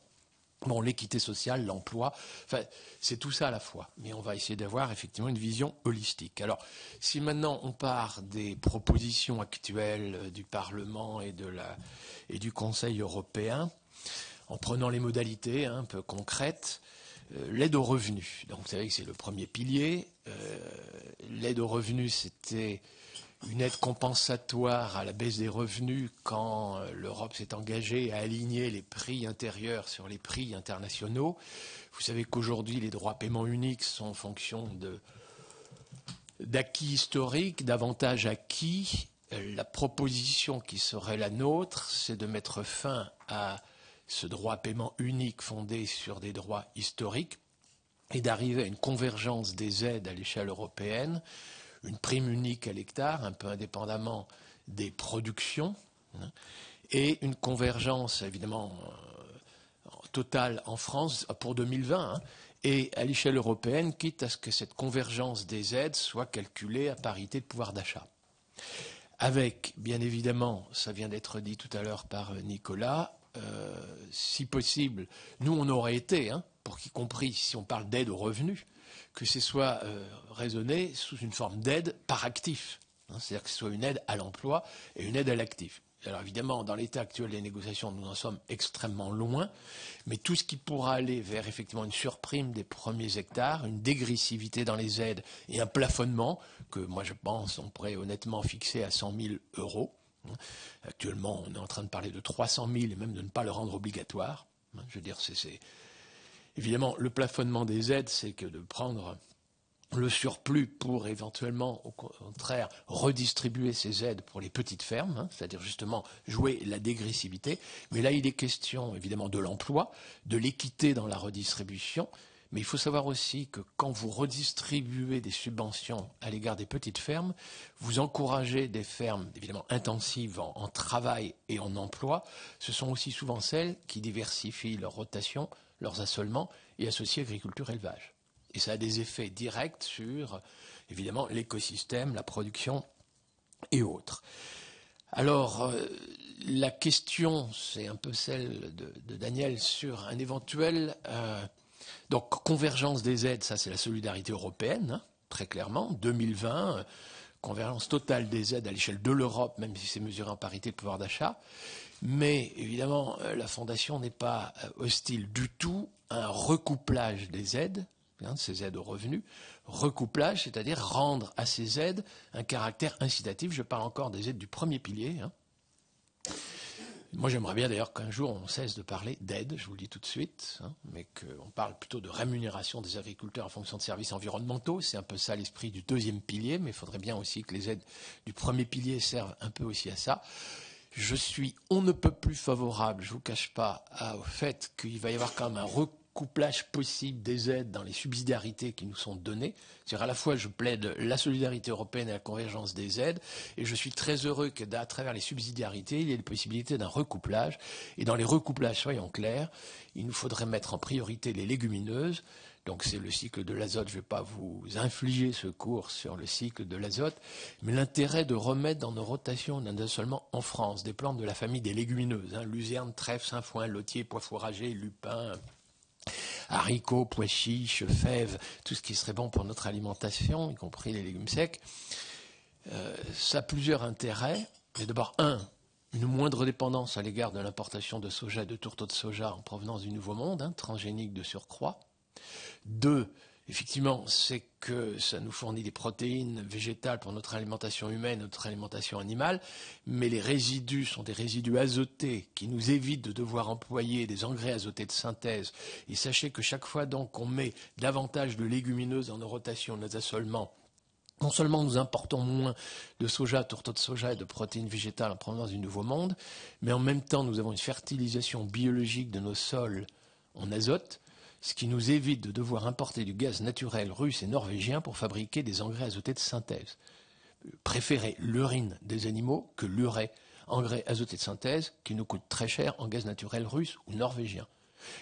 S3: Bon, l'équité sociale, l'emploi, enfin, c'est tout ça à la fois. Mais on va essayer d'avoir effectivement une vision holistique. Alors, si maintenant on part des propositions actuelles du Parlement et du Conseil européen, en prenant les modalités un peu concrètes, l'aide aux revenus. Donc, vous savez que c'est le premier pilier. L'aide aux revenus, c'était une aide compensatoire à la baisse des revenus quand l'Europe s'est engagée à aligner les prix intérieurs sur les prix internationaux. Vous savez qu'aujourd'hui, les droits paiement uniques sont en fonction d'acquis historiques, d'avantages acquis. La proposition qui serait la nôtre, c'est de mettre fin à ce droit paiement unique fondé sur des droits historiques et d'arriver à une convergence des aides à l'échelle européenne, une prime unique à l'hectare, un peu indépendamment des productions, et une convergence évidemment totale en France pour 2020, et à l'échelle européenne, quitte à ce que cette convergence des aides soit calculée à parité de pouvoir d'achat. Avec, bien évidemment, ça vient d'être dit tout à l'heure par Nicolas, si possible, nous on aurait été, pour qu'y compris si on parle d'aide aux revenus, que ce soit raisonné sous une forme d'aide par actif. C'est-à-dire que ce soit une aide à l'emploi et une aide à l'actif. Alors évidemment, dans l'état actuel des négociations, nous en sommes extrêmement loin, mais tout ce qui pourra aller vers effectivement une surprime des premiers hectares, une dégressivité dans les aides et un plafonnement que moi je pense on pourrait honnêtement fixer à 100 000 euros. Actuellement, on est en train de parler de 300 000 et même de ne pas le rendre obligatoire. Je veux dire, c'est évidemment, le plafonnement des aides, c'est que de prendre le surplus pour éventuellement, au contraire, redistribuer ces aides pour les petites fermes, c'est-à-dire justement jouer la dégressivité. Mais là, il est question évidemment de l'emploi, de l'équité dans la redistribution. Mais il faut savoir aussi que quand vous redistribuez des subventions à l'égard des petites fermes, vous encouragez des fermes évidemment intensives en travail et en emploi. Ce sont aussi souvent celles qui diversifient leur rotation, leurs assolements et associent agriculture-élevage. Et ça a des effets directs sur, évidemment, l'écosystème, la production et autres. Alors, la question, c'est un peu celle de Daniel sur un éventuel... donc, convergence des aides, ça c'est la solidarité européenne, très clairement. 2020, convergence totale des aides à l'échelle de l'Europe, même si c'est mesuré en parité de pouvoir d'achat. Mais évidemment, la Fondation n'est pas hostile du tout à un recouplage des aides, ces aides aux revenus. Recouplage, c'est-à-dire rendre à ces aides un caractère incitatif. Je parle encore des aides du premier pilier. Moi, j'aimerais bien d'ailleurs qu'un jour on cesse de parler d'aide, je vous le dis tout de suite, mais qu'on parle plutôt de rémunération des agriculteurs en fonction de services environnementaux. C'est un peu ça l'esprit du deuxième pilier, mais il faudrait bien aussi que les aides du premier pilier servent un peu aussi à ça. Je suis on ne peut plus favorable, je ne vous cache pas, au fait qu'il va y avoir quand même un recouplage possible des aides dans les subsidiarités qui nous sont données. C'est-à-dire à la fois je plaide la solidarité européenne et la convergence des aides, et je suis très heureux qu'à travers les subsidiarités, il y ait la possibilité d'un recouplage. Et dans les recouplages, soyons clairs, il nous faudrait mettre en priorité les légumineuses. Donc c'est le cycle de l'azote. Je ne vais pas vous infliger ce cours sur le cycle de l'azote, mais l'intérêt de remettre dans nos rotations d'un assolement en France des plantes de la famille des légumineuses, luzerne, trèfle, sainfoin, lotier, pois fourragers, lupin, haricots, pois chiches, fèves, tout ce qui serait bon pour notre alimentation, y compris les légumes secs, ça a plusieurs intérêts. Et d'abord, une moindre dépendance à l'égard de l'importation de soja et de tourteaux de soja en provenance du Nouveau Monde, transgénique de surcroît. 2, effectivement, c'est que ça nous fournit des protéines végétales pour notre alimentation humaine, notre alimentation animale, mais les résidus sont des résidus azotés qui nous évitent de devoir employer des engrais azotés de synthèse. Et sachez que chaque fois donc qu'on met davantage de légumineuses dans nos rotations, nos assolements, non seulement nous importons moins de soja, tourteaux de soja et de protéines végétales en provenance du Nouveau Monde, mais en même temps nous avons une fertilisation biologique de nos sols en azote, ce qui nous évite de devoir importer du gaz naturel russe et norvégien pour fabriquer des engrais azotés de synthèse. Préférez l'urine des animaux que l'urée, engrais azoté de synthèse qui nous coûte très cher en gaz naturel russe ou norvégien.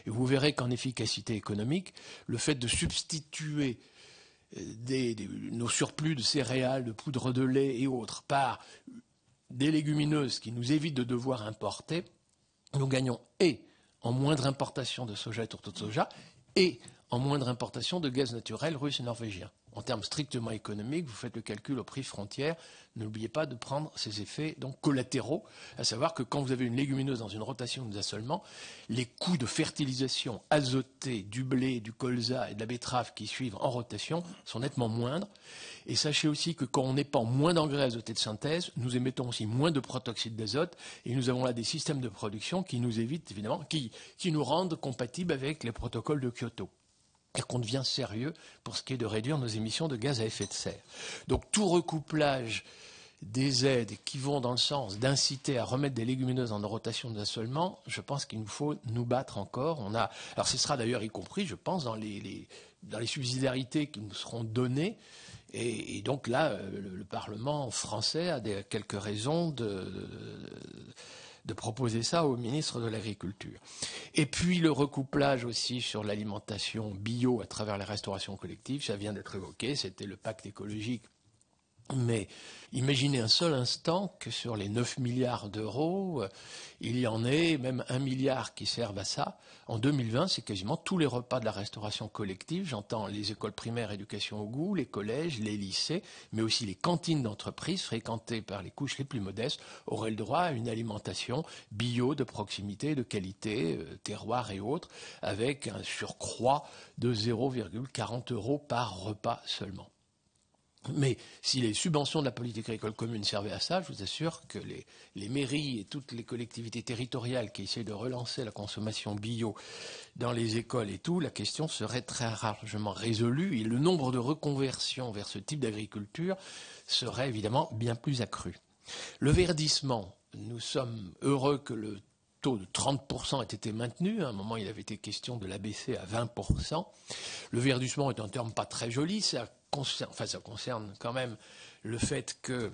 S3: Et vous verrez qu'en efficacité économique, le fait de substituer nos surplus de céréales, de poudre de lait et autres par des légumineuses qui nous évitent de devoir importer, nous gagnons et en moindre importation de soja et tourteaux de soja et en moindre importation de gaz naturel russe et norvégien. En termes strictement économiques, vous faites le calcul au prix frontière, n'oubliez pas de prendre ces effets donc collatéraux, à savoir que quand vous avez une légumineuse dans une rotation de assolement, les coûts de fertilisation azotée du blé, du colza et de la betterave qui suivent en rotation sont nettement moindres. Et sachez aussi que quand on épand moins d'engrais azotés de synthèse, nous émettons aussi moins de protoxyde d'azote et nous avons là des systèmes de production qui nous évitent évidemment, qui nous rendent compatibles avec les protocoles de Kyoto. Et qu'on devient sérieux pour ce qui est de réduire nos émissions de gaz à effet de serre. Donc tout recouplage des aides qui vont dans le sens d'inciter à remettre des légumineuses en rotation d'assolement, je pense qu'il nous faut nous battre encore. Alors ce sera d'ailleurs y compris, je pense, dans les subsidiarités qui nous seront données. Et donc là, le Parlement français a quelques raisons de proposer ça au ministre de l'Agriculture. Et puis le recouplage aussi sur l'alimentation bio à travers les restaurations collectives, ça vient d'être évoqué, c'était le pacte écologique. Mais imaginez un seul instant que sur les 9 milliards d'euros, il y en ait même 1 milliard qui servent à ça. En 2020, c'est quasiment tous les repas de la restauration collective. J'entends les écoles primaires éducation au goût, les collèges, les lycées, mais aussi les cantines d'entreprise fréquentées par les couches les plus modestes auraient le droit à une alimentation bio, de proximité, de qualité, terroir et autres, avec un surcroît de 0,40 € par repas seulement. Mais si les subventions de la politique agricole commune servaient à ça, je vous assure que les mairies et toutes les collectivités territoriales qui essaient de relancer la consommation bio dans les écoles et tout, la question serait très largement résolue et le nombre de reconversions vers ce type d'agriculture serait évidemment bien plus accru. Le verdissement, nous sommes heureux que le taux de 30% ait été maintenu. À un moment, il avait été question de l'abaisser à 20%. Le verdissement est un terme pas très joli. Ça concerne quand même le fait que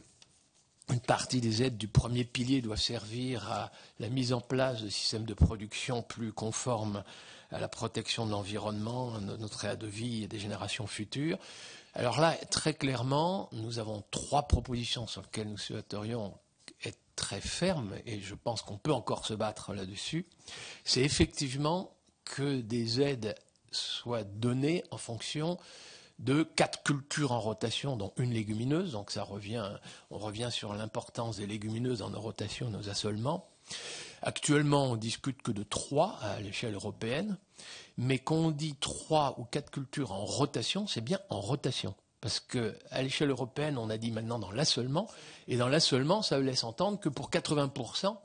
S3: une partie des aides du premier pilier doit servir à la mise en place de systèmes de production plus conformes à la protection de l'environnement, à notre aire de vie et des générations futures. Alors là, très clairement, nous avons 3 propositions sur lesquelles nous souhaiterions être très fermes, et je pense qu'on peut encore se battre là-dessus. C'est effectivement que des aides soient données en fonction de 4 cultures en rotation, dont une légumineuse. Donc on revient sur l'importance des légumineuses dans nos rotations, nos assolements. Actuellement, on discute que de 3 à l'échelle européenne. Mais quand on dit 3 ou 4 cultures en rotation, c'est bien en rotation. Parce qu'à l'échelle européenne, on a dit maintenant dans l'assolement. Et dans l'assolement, ça laisse entendre que pour 80%,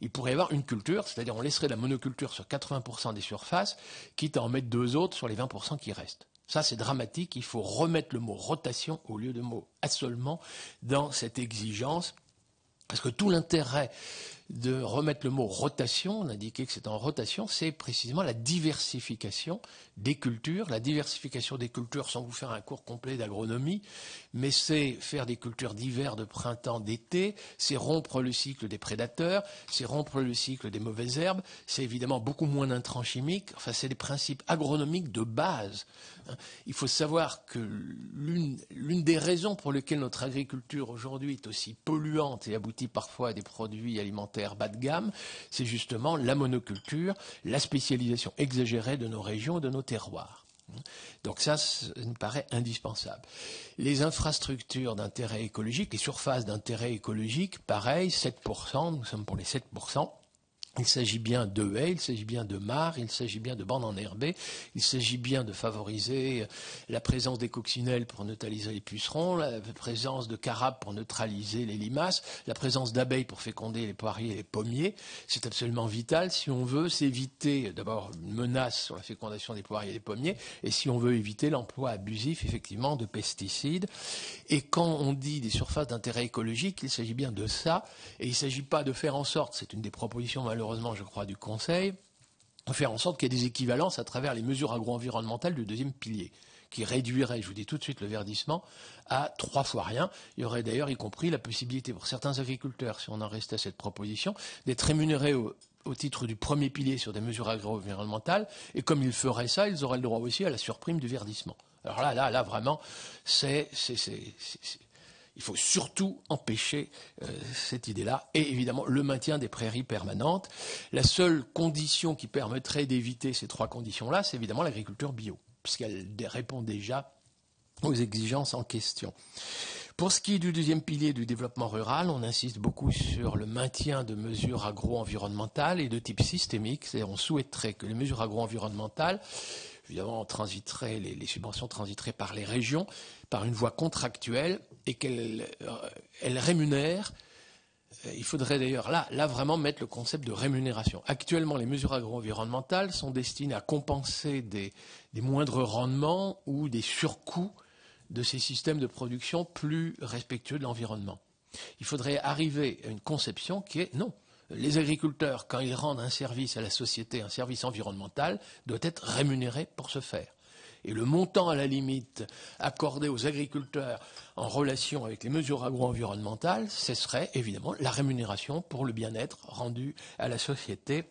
S3: il pourrait y avoir une culture, c'est-à-dire on laisserait la monoculture sur 80% des surfaces, quitte à en mettre 2 autres sur les 20% qui restent. Ça, c'est dramatique. Il faut remettre le mot rotation au lieu de mot assolement dans cette exigence. Parce que tout l'intérêt de remettre le mot rotation, d'indiquer que c'est en rotation, c'est précisément la diversification des cultures. La diversification des cultures, sans vous faire un cours complet d'agronomie, mais c'est faire des cultures d'hiver, de printemps, d'été, c'est rompre le cycle des prédateurs, c'est rompre le cycle des mauvaises herbes, c'est évidemment beaucoup moins d'intrants chimiques, enfin c'est des principes agronomiques de base. Il faut savoir que l'une des raisons pour lesquelles notre agriculture aujourd'hui est aussi polluante et aboutit parfois à des produits alimentaires bas de gamme, c'est justement la monoculture, la spécialisation exagérée de nos régions et de nos terroirs. Donc ça me paraît indispensable. Les infrastructures d'intérêt écologique, les surfaces d'intérêt écologique, pareil, 7%, nous sommes pour les 7%. Il s'agit bien de haies, il s'agit bien de mares, il s'agit bien de bandes enherbées, il s'agit bien de favoriser la présence des coccinelles pour neutraliser les pucerons, la présence de carabes pour neutraliser les limaces, la présence d'abeilles pour féconder les poiriers et les pommiers. C'est absolument vital si on veut s'éviter d'abord une menace sur la fécondation des poiriers et des pommiers, et si on veut éviter l'emploi abusif, effectivement, de pesticides. Et quand on dit des surfaces d'intérêt écologique, il s'agit bien de ça, et il ne s'agit pas de faire en sorte, c'est une des propositions malheureusement, je crois, du Conseil, de faire en sorte qu'il y ait des équivalences à travers les mesures agro-environnementales du deuxième pilier, qui réduirait, je vous dis tout de suite, le verdissement à 3 fois rien. Il y aurait d'ailleurs, y compris, la possibilité pour certains agriculteurs, si on en restait à cette proposition, d'être rémunérés au titre du premier pilier sur des mesures agro-environnementales, et comme ils feraient ça, ils auraient le droit aussi à la surprime du verdissement. Alors là, vraiment, il faut surtout empêcher cette idée-là et évidemment le maintien des prairies permanentes. La seule condition qui permettrait d'éviter ces 3 conditions-là, c'est évidemment l'agriculture bio, puisqu'elle répond déjà aux exigences en question. Pour ce qui est du deuxième pilier du développement rural, on insiste beaucoup sur le maintien de mesures agro-environnementales et de type systémique. C'est-à-dire on souhaiterait que les mesures agro-environnementales, évidemment, les subventions transiteraient par les régions, par une voie contractuelle, et qu'elles rémunèrent. Il faudrait d'ailleurs là vraiment mettre le concept de rémunération. Actuellement, les mesures agro-environnementales sont destinées à compenser des moindres rendements ou des surcoûts de ces systèmes de production plus respectueux de l'environnement. Il faudrait arriver à une conception qui est non. Les agriculteurs, quand ils rendent un service à la société, un service environnemental, doivent être rémunérés pour ce faire. Et le montant, à la limite, accordé aux agriculteurs en relation avec les mesures agro-environnementales, ce serait évidemment la rémunération pour le bien-être rendu à la société.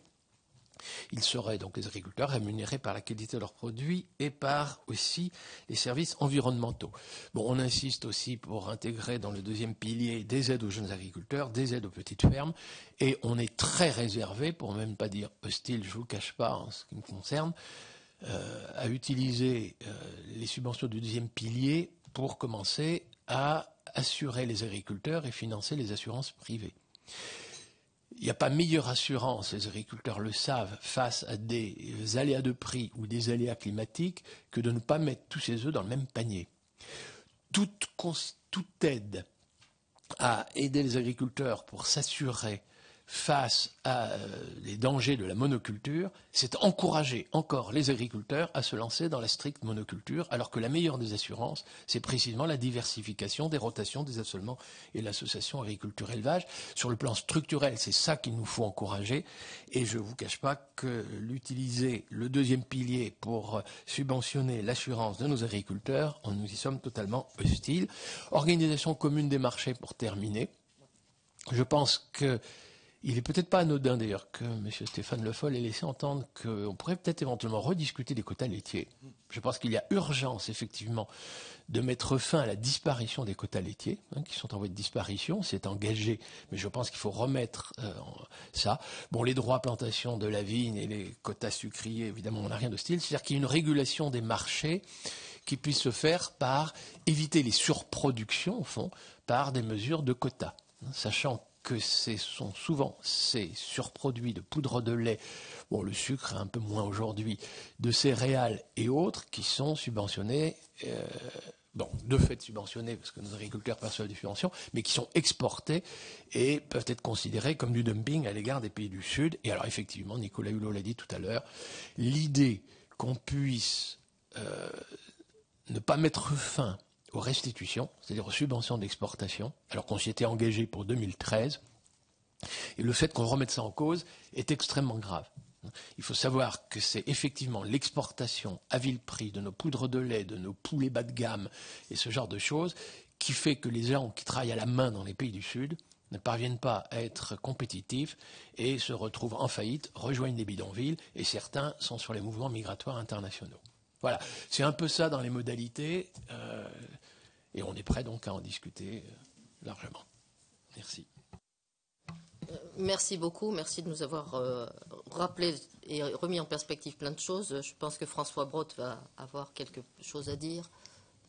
S3: Ils seraient donc, les agriculteurs, rémunérés par la qualité de leurs produits et par aussi les services environnementaux. Bon, on insiste aussi pour intégrer dans le deuxième pilier des aides aux jeunes agriculteurs, des aides aux petites fermes, et on est très réservé, pour même pas dire hostile, je ne vous le cache pas en ce qui me concerne, à utiliser les subventions du deuxième pilier pour commencer à assurer les agriculteurs et financer les assurances privées. Il n'y a pas meilleure assurance, les agriculteurs le savent, face à des aléas de prix ou des aléas climatiques que de ne pas mettre tous ses œufs dans le même panier. Toute aide à aider les agriculteurs pour s'assurer face à les dangers de la monoculture, c'est encourager encore les agriculteurs à se lancer dans la stricte monoculture, alors que la meilleure des assurances, c'est précisément la diversification des rotations, des assolements et l'association agriculture-élevage. Sur le plan structurel, c'est ça qu'il nous faut encourager, et je ne vous cache pas que l'utiliser le deuxième pilier pour subventionner l'assurance de nos agriculteurs, nous y sommes totalement hostiles. Organisation commune des marchés, pour terminer. Je pense que il n'est peut-être pas anodin d'ailleurs que M. Stéphane Le Foll ait laissé entendre qu'on pourrait peut-être éventuellement rediscuter des quotas laitiers. Je pense qu'il y a urgence effectivement de mettre fin à la disparition des quotas laitiers, qui sont en voie de disparition, c'est engagé, mais je pense qu'il faut remettre ça. Bon, les droits à plantation de la vigne et les quotas sucriers, évidemment, on n'a rien de style, c'est-à-dire qu'il y a une régulation des marchés qui puisse se faire par éviter les surproductions, au fond, par des mesures de quotas, sachant que ce sont souvent ces surproduits de poudre de lait, bon, le sucre un peu moins aujourd'hui, de céréales et autres qui sont subventionnés, de fait subventionnés parce que nos agriculteurs perçoivent des subventions, mais qui sont exportés et peuvent être considérés comme du dumping à l'égard des pays du Sud. Et alors effectivement, Nicolas Hulot l'a dit tout à l'heure, l'idée qu'on puisse ne pas mettre fin aux restitutions, c'est-à-dire aux subventions d'exportation, alors qu'on s'y était engagé pour 2013, Et le fait qu'on remette ça en cause est extrêmement grave. Il faut savoir que c'est effectivement l'exportation à vil prix de nos poudres de lait, de nos poulets bas de gamme et ce genre de choses qui fait que les gens qui travaillent à la main dans les pays du Sud ne parviennent pas à être compétitifs et se retrouvent en faillite, rejoignent des bidonvilles et certains sont sur les mouvements migratoires internationaux. Voilà, c'est un peu ça dans les modalités et on est prêt donc à en discuter largement. Merci.
S1: Merci beaucoup, merci de nous avoir rappelé et remis en perspective plein de choses. Je pense que François Brotte va avoir quelque chose à dire.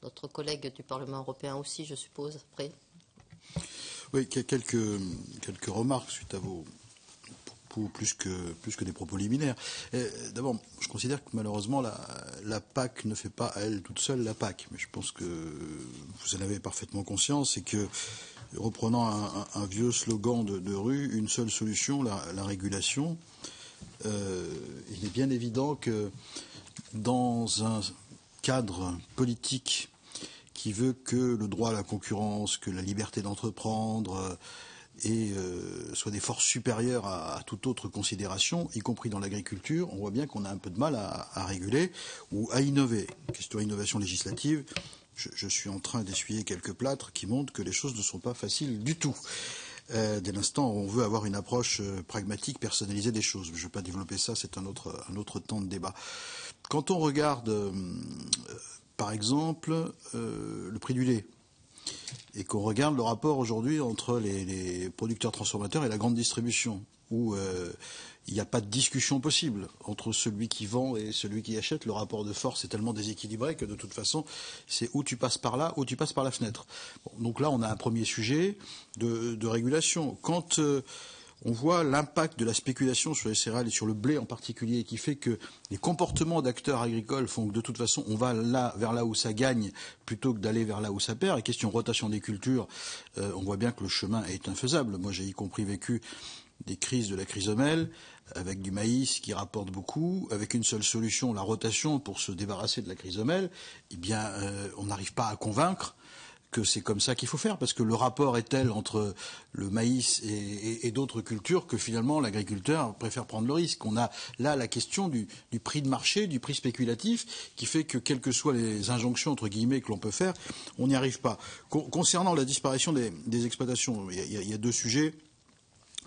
S1: Notre collègue du Parlement européen aussi, je suppose, après.
S4: Oui, quelques remarques suite à vos propos, plus que des propos liminaires. D'abord, je considère que malheureusement la PAC ne fait pas à elle toute seule la PAC, mais je pense que vous en avez parfaitement conscience et que, reprenant un vieux slogan de rue, une seule solution, la régulation, il est bien évident que dans un cadre politique qui veut que le droit à la concurrence, que la liberté d'entreprendre soit des forces supérieures à toute autre considération, y compris dans l'agriculture, on voit bien qu'on a un peu de mal à réguler ou à innover. Question innovation législative, je suis en train d'essuyer quelques plâtres qui montrent que les choses ne sont pas faciles du tout. Dès l'instant où on veut avoir une approche pragmatique, personnalisée des choses. Je ne vais pas développer ça, c'est un autre temps de débat. Quand on regarde, par exemple, le prix du lait, et qu'on regarde le rapport aujourd'hui entre les producteurs transformateurs et la grande distribution, où il n'y a pas de discussion possible entre celui qui vend et celui qui achète. Le rapport de force est tellement déséquilibré que de toute façon, c'est ou tu passes par là ou tu passes par la fenêtre. Bon, donc là, on a un premier sujet de régulation. Quand on voit l'impact de la spéculation sur les céréales et sur le blé en particulier, qui fait que les comportements d'acteurs agricoles font que de toute façon on va vers là où ça gagne plutôt que d'aller vers là où ça perd. La question rotation des cultures, on voit bien que le chemin est infaisable. Moi j'ai y compris vécu des crises de la chrysomèle avec du maïs qui rapporte beaucoup, avec une seule solution, la rotation pour se débarrasser de la chrysomèle. Eh bien on n'arrive pas à convaincre que c'est comme ça qu'il faut faire, parce que le rapport est tel entre le maïs et d'autres cultures que finalement l'agriculteur préfère prendre le risque. On a là la question du prix de marché, du prix spéculatif, qui fait que quelles que soient les injonctions entre guillemets que l'on peut faire, on n'y arrive pas. Concernant la disparition des exploitations, il y a deux sujets.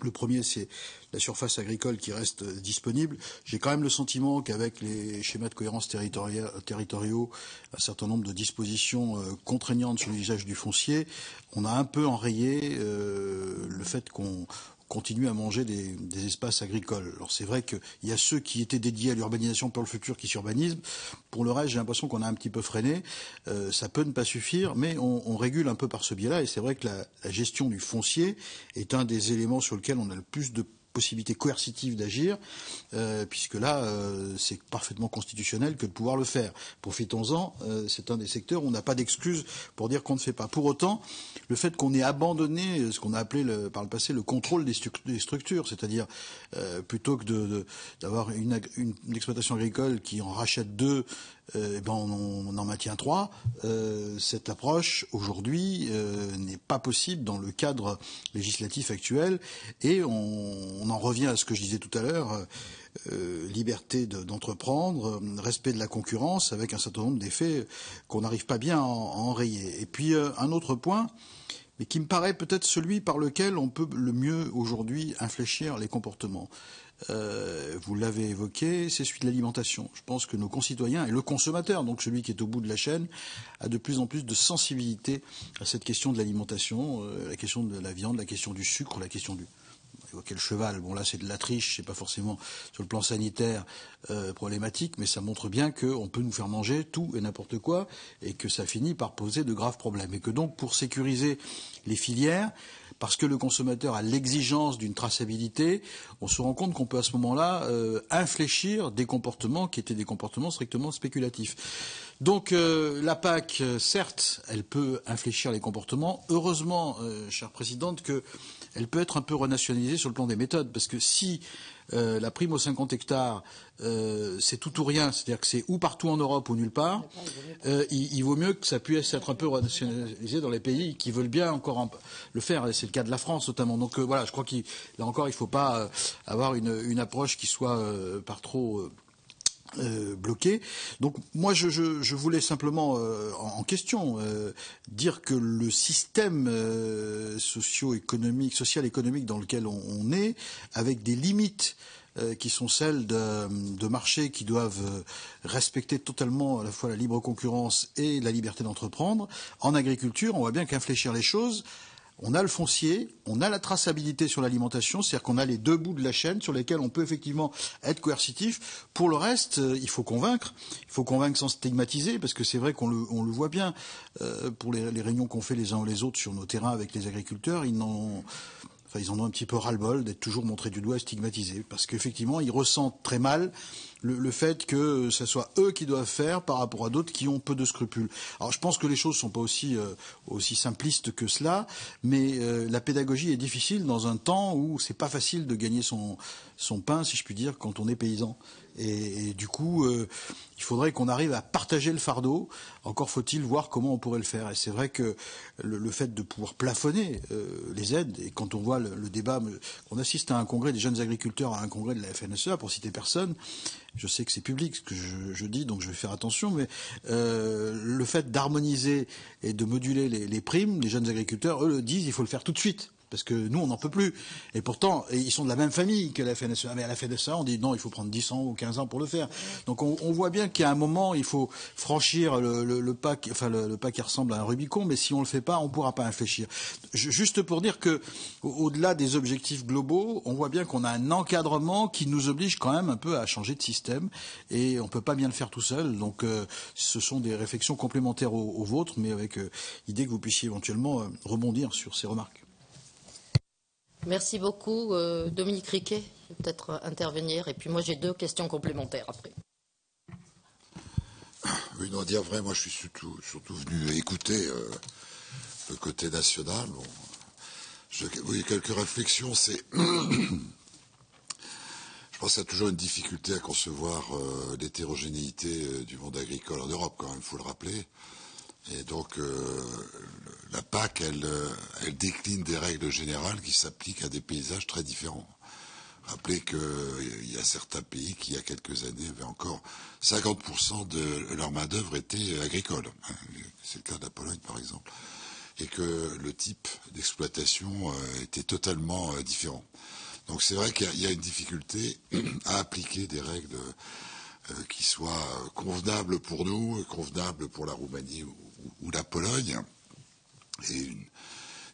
S4: Le premier, c'est la surface agricole qui reste disponible. J'ai quand même le sentiment qu'avec les schémas de cohérence territoriaux, un certain nombre de dispositions contraignantes sur l'usage du foncier, on a un peu enrayé le fait qu'on continue à manger des espaces agricoles. Alors c'est vrai qu'il y a ceux qui étaient dédiés à l'urbanisation pour le futur qui s'urbanisent. Pour le reste, j'ai l'impression qu'on a un petit peu freiné. Ça peut ne pas suffire, mais on régule un peu par ce biais-là. Et c'est vrai que la gestion du foncier est un des éléments sur lequel on a le plus de possibilité coercitive d'agir, puisque là, c'est parfaitement constitutionnel que de pouvoir le faire. Profitons-en, c'est un des secteurs où on n'a pas d'excuse pour dire qu'on ne fait pas. Pour autant, le fait qu'on ait abandonné ce qu'on a appelé par le passé le contrôle des structures, c'est-à-dire plutôt que d'avoir une exploitation agricole qui en rachète deux, on en maintient trois. Cette approche, aujourd'hui, n'est pas possible dans le cadre législatif actuel et on en revient à ce que je disais tout à l'heure, liberté d'entreprendre, respect de la concurrence, avec un certain nombre d'effets qu'on n'arrive pas bien à enrayer. Et puis, un autre point, mais qui me paraît peut-être celui par lequel on peut le mieux aujourd'hui infléchir les comportements. Vous l'avez évoqué, c'est celui de l'alimentation. Je pense que nos concitoyens et le consommateur, donc celui qui est au bout de la chaîne, a de plus en plus de sensibilité à cette question de l'alimentation, la question de la viande, la question du sucre, la question du... évoquer le cheval, bon là c'est de la triche, c'est pas forcément sur le plan sanitaire problématique, mais ça montre bien qu'on peut nous faire manger tout et n'importe quoi et que ça finit par poser de graves problèmes. Et que donc pour sécuriser les filières, parce que le consommateur a l'exigence d'une traçabilité, on se rend compte qu'on peut à ce moment-là infléchir des comportements qui étaient des comportements strictement spéculatifs. Donc la PAC, certes, elle peut infléchir les comportements. Heureusement, chère Présidente, que elle peut être un peu renationalisée sur le plan des méthodes, parce que si la prime aux 50 hectares, c'est tout ou rien, c'est-à-dire que c'est ou partout en Europe ou nulle part, il vaut mieux que ça puisse être un peu renationalisé dans les pays qui veulent bien encore le faire. Et c'est le cas de la France notamment. Donc voilà, je crois là encore, il ne faut pas avoir une approche qui soit par trop bloqué. Donc moi je voulais simplement en question dire que le système social-économique dans lequel on est, avec des limites qui sont celles de marchés qui doivent respecter totalement à la fois la libre concurrence et la liberté d'entreprendre. En agriculture, on voit bien qu'infléchir les choses, on a le foncier, on a la traçabilité sur l'alimentation, c'est-à-dire qu'on a les deux bouts de la chaîne sur lesquels on peut effectivement être coercitif. Pour le reste, il faut convaincre sans stigmatiser, parce que c'est vrai qu'on le voit bien pour les réunions qu'on fait les uns ou les autres sur nos terrains avec les agriculteurs, ils en ont un petit peu ras-le-bol d'être toujours montrés du doigt et stigmatisés, parce qu'effectivement, ils ressentent très mal le fait que ce soit eux qui doivent faire par rapport à d'autres qui ont peu de scrupules. Alors je pense que les choses ne sont pas aussi simplistes que cela, mais la pédagogie est difficile dans un temps où c'est pas facile de gagner son pain, si je puis dire, quand on est paysan. Et du coup, il faudrait qu'on arrive à partager le fardeau. Encore faut-il voir comment on pourrait le faire. Et c'est vrai que le fait de pouvoir plafonner les aides, et quand on voit le débat, on assiste à un congrès des jeunes agriculteurs, à un congrès de la FNSEA, pour citer personne, je sais que c'est public ce que je dis, donc je vais faire attention, mais le fait d'harmoniser et de moduler les primes, les jeunes agriculteurs, eux le disent, il faut le faire tout de suite. Parce que nous, on n'en peut plus. Et pourtant, ils sont de la même famille que la FNSEA. Mais à la FNSEA, on dit non, il faut prendre 10 ans ou 15 ans pour le faire. Donc on voit bien qu'il y a un moment, il faut franchir le pas qui ressemble à un Rubicon, mais si on ne le fait pas, on ne pourra pas infléchir. Juste pour dire que, au-delà des objectifs globaux, on voit bien qu'on a un encadrement qui nous oblige quand même un peu à changer de système. Et on ne peut pas bien le faire tout seul. Donc ce sont des réflexions complémentaires aux vôtres, mais avec l'idée que vous puissiez éventuellement rebondir sur ces remarques.
S1: Merci beaucoup. Dominique Riquet, peut-être intervenir. Et puis moi, j'ai 2 questions complémentaires après.
S5: Oui, non, à dire vrai, moi, je suis surtout venu écouter le côté national. Bon, oui, quelques réflexions. Je pense qu'il y a toujours une difficulté à concevoir l'hétérogénéité du monde agricole en Europe, quand même, il faut le rappeler. Et donc, la PAC, elle décline des règles générales qui s'appliquent à des paysages très différents. Rappelez qu'il y a certains pays qui, il y a quelques années, avaient encore 50% de leur main-d'œuvre était agricole. C'est le cas de la Pologne, par exemple. Et que le type d'exploitation était totalement différent. Donc, c'est vrai qu'il y a une difficulté à appliquer des règles qui soient convenables pour nous, convenables pour la Roumanie ou la Pologne, et une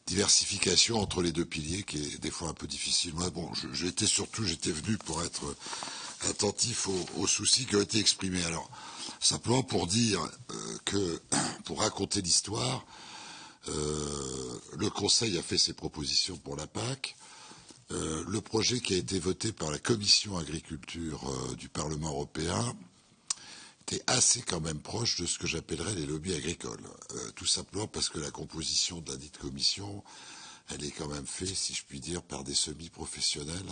S5: diversification entre les deux piliers qui est des fois un peu difficile. Moi, bon, j'étais venu pour être attentif aux soucis qui ont été exprimés. Alors, simplement pour dire pour raconter l'histoire, le Conseil a fait ses propositions pour la PAC. Le projet qui a été voté par la Commission agriculture du Parlement européen était assez quand même proche de ce que j'appellerais les lobbies agricoles. Tout simplement parce que la composition de la dite commission, elle est quand même faite, si je puis dire, par des semi-professionnels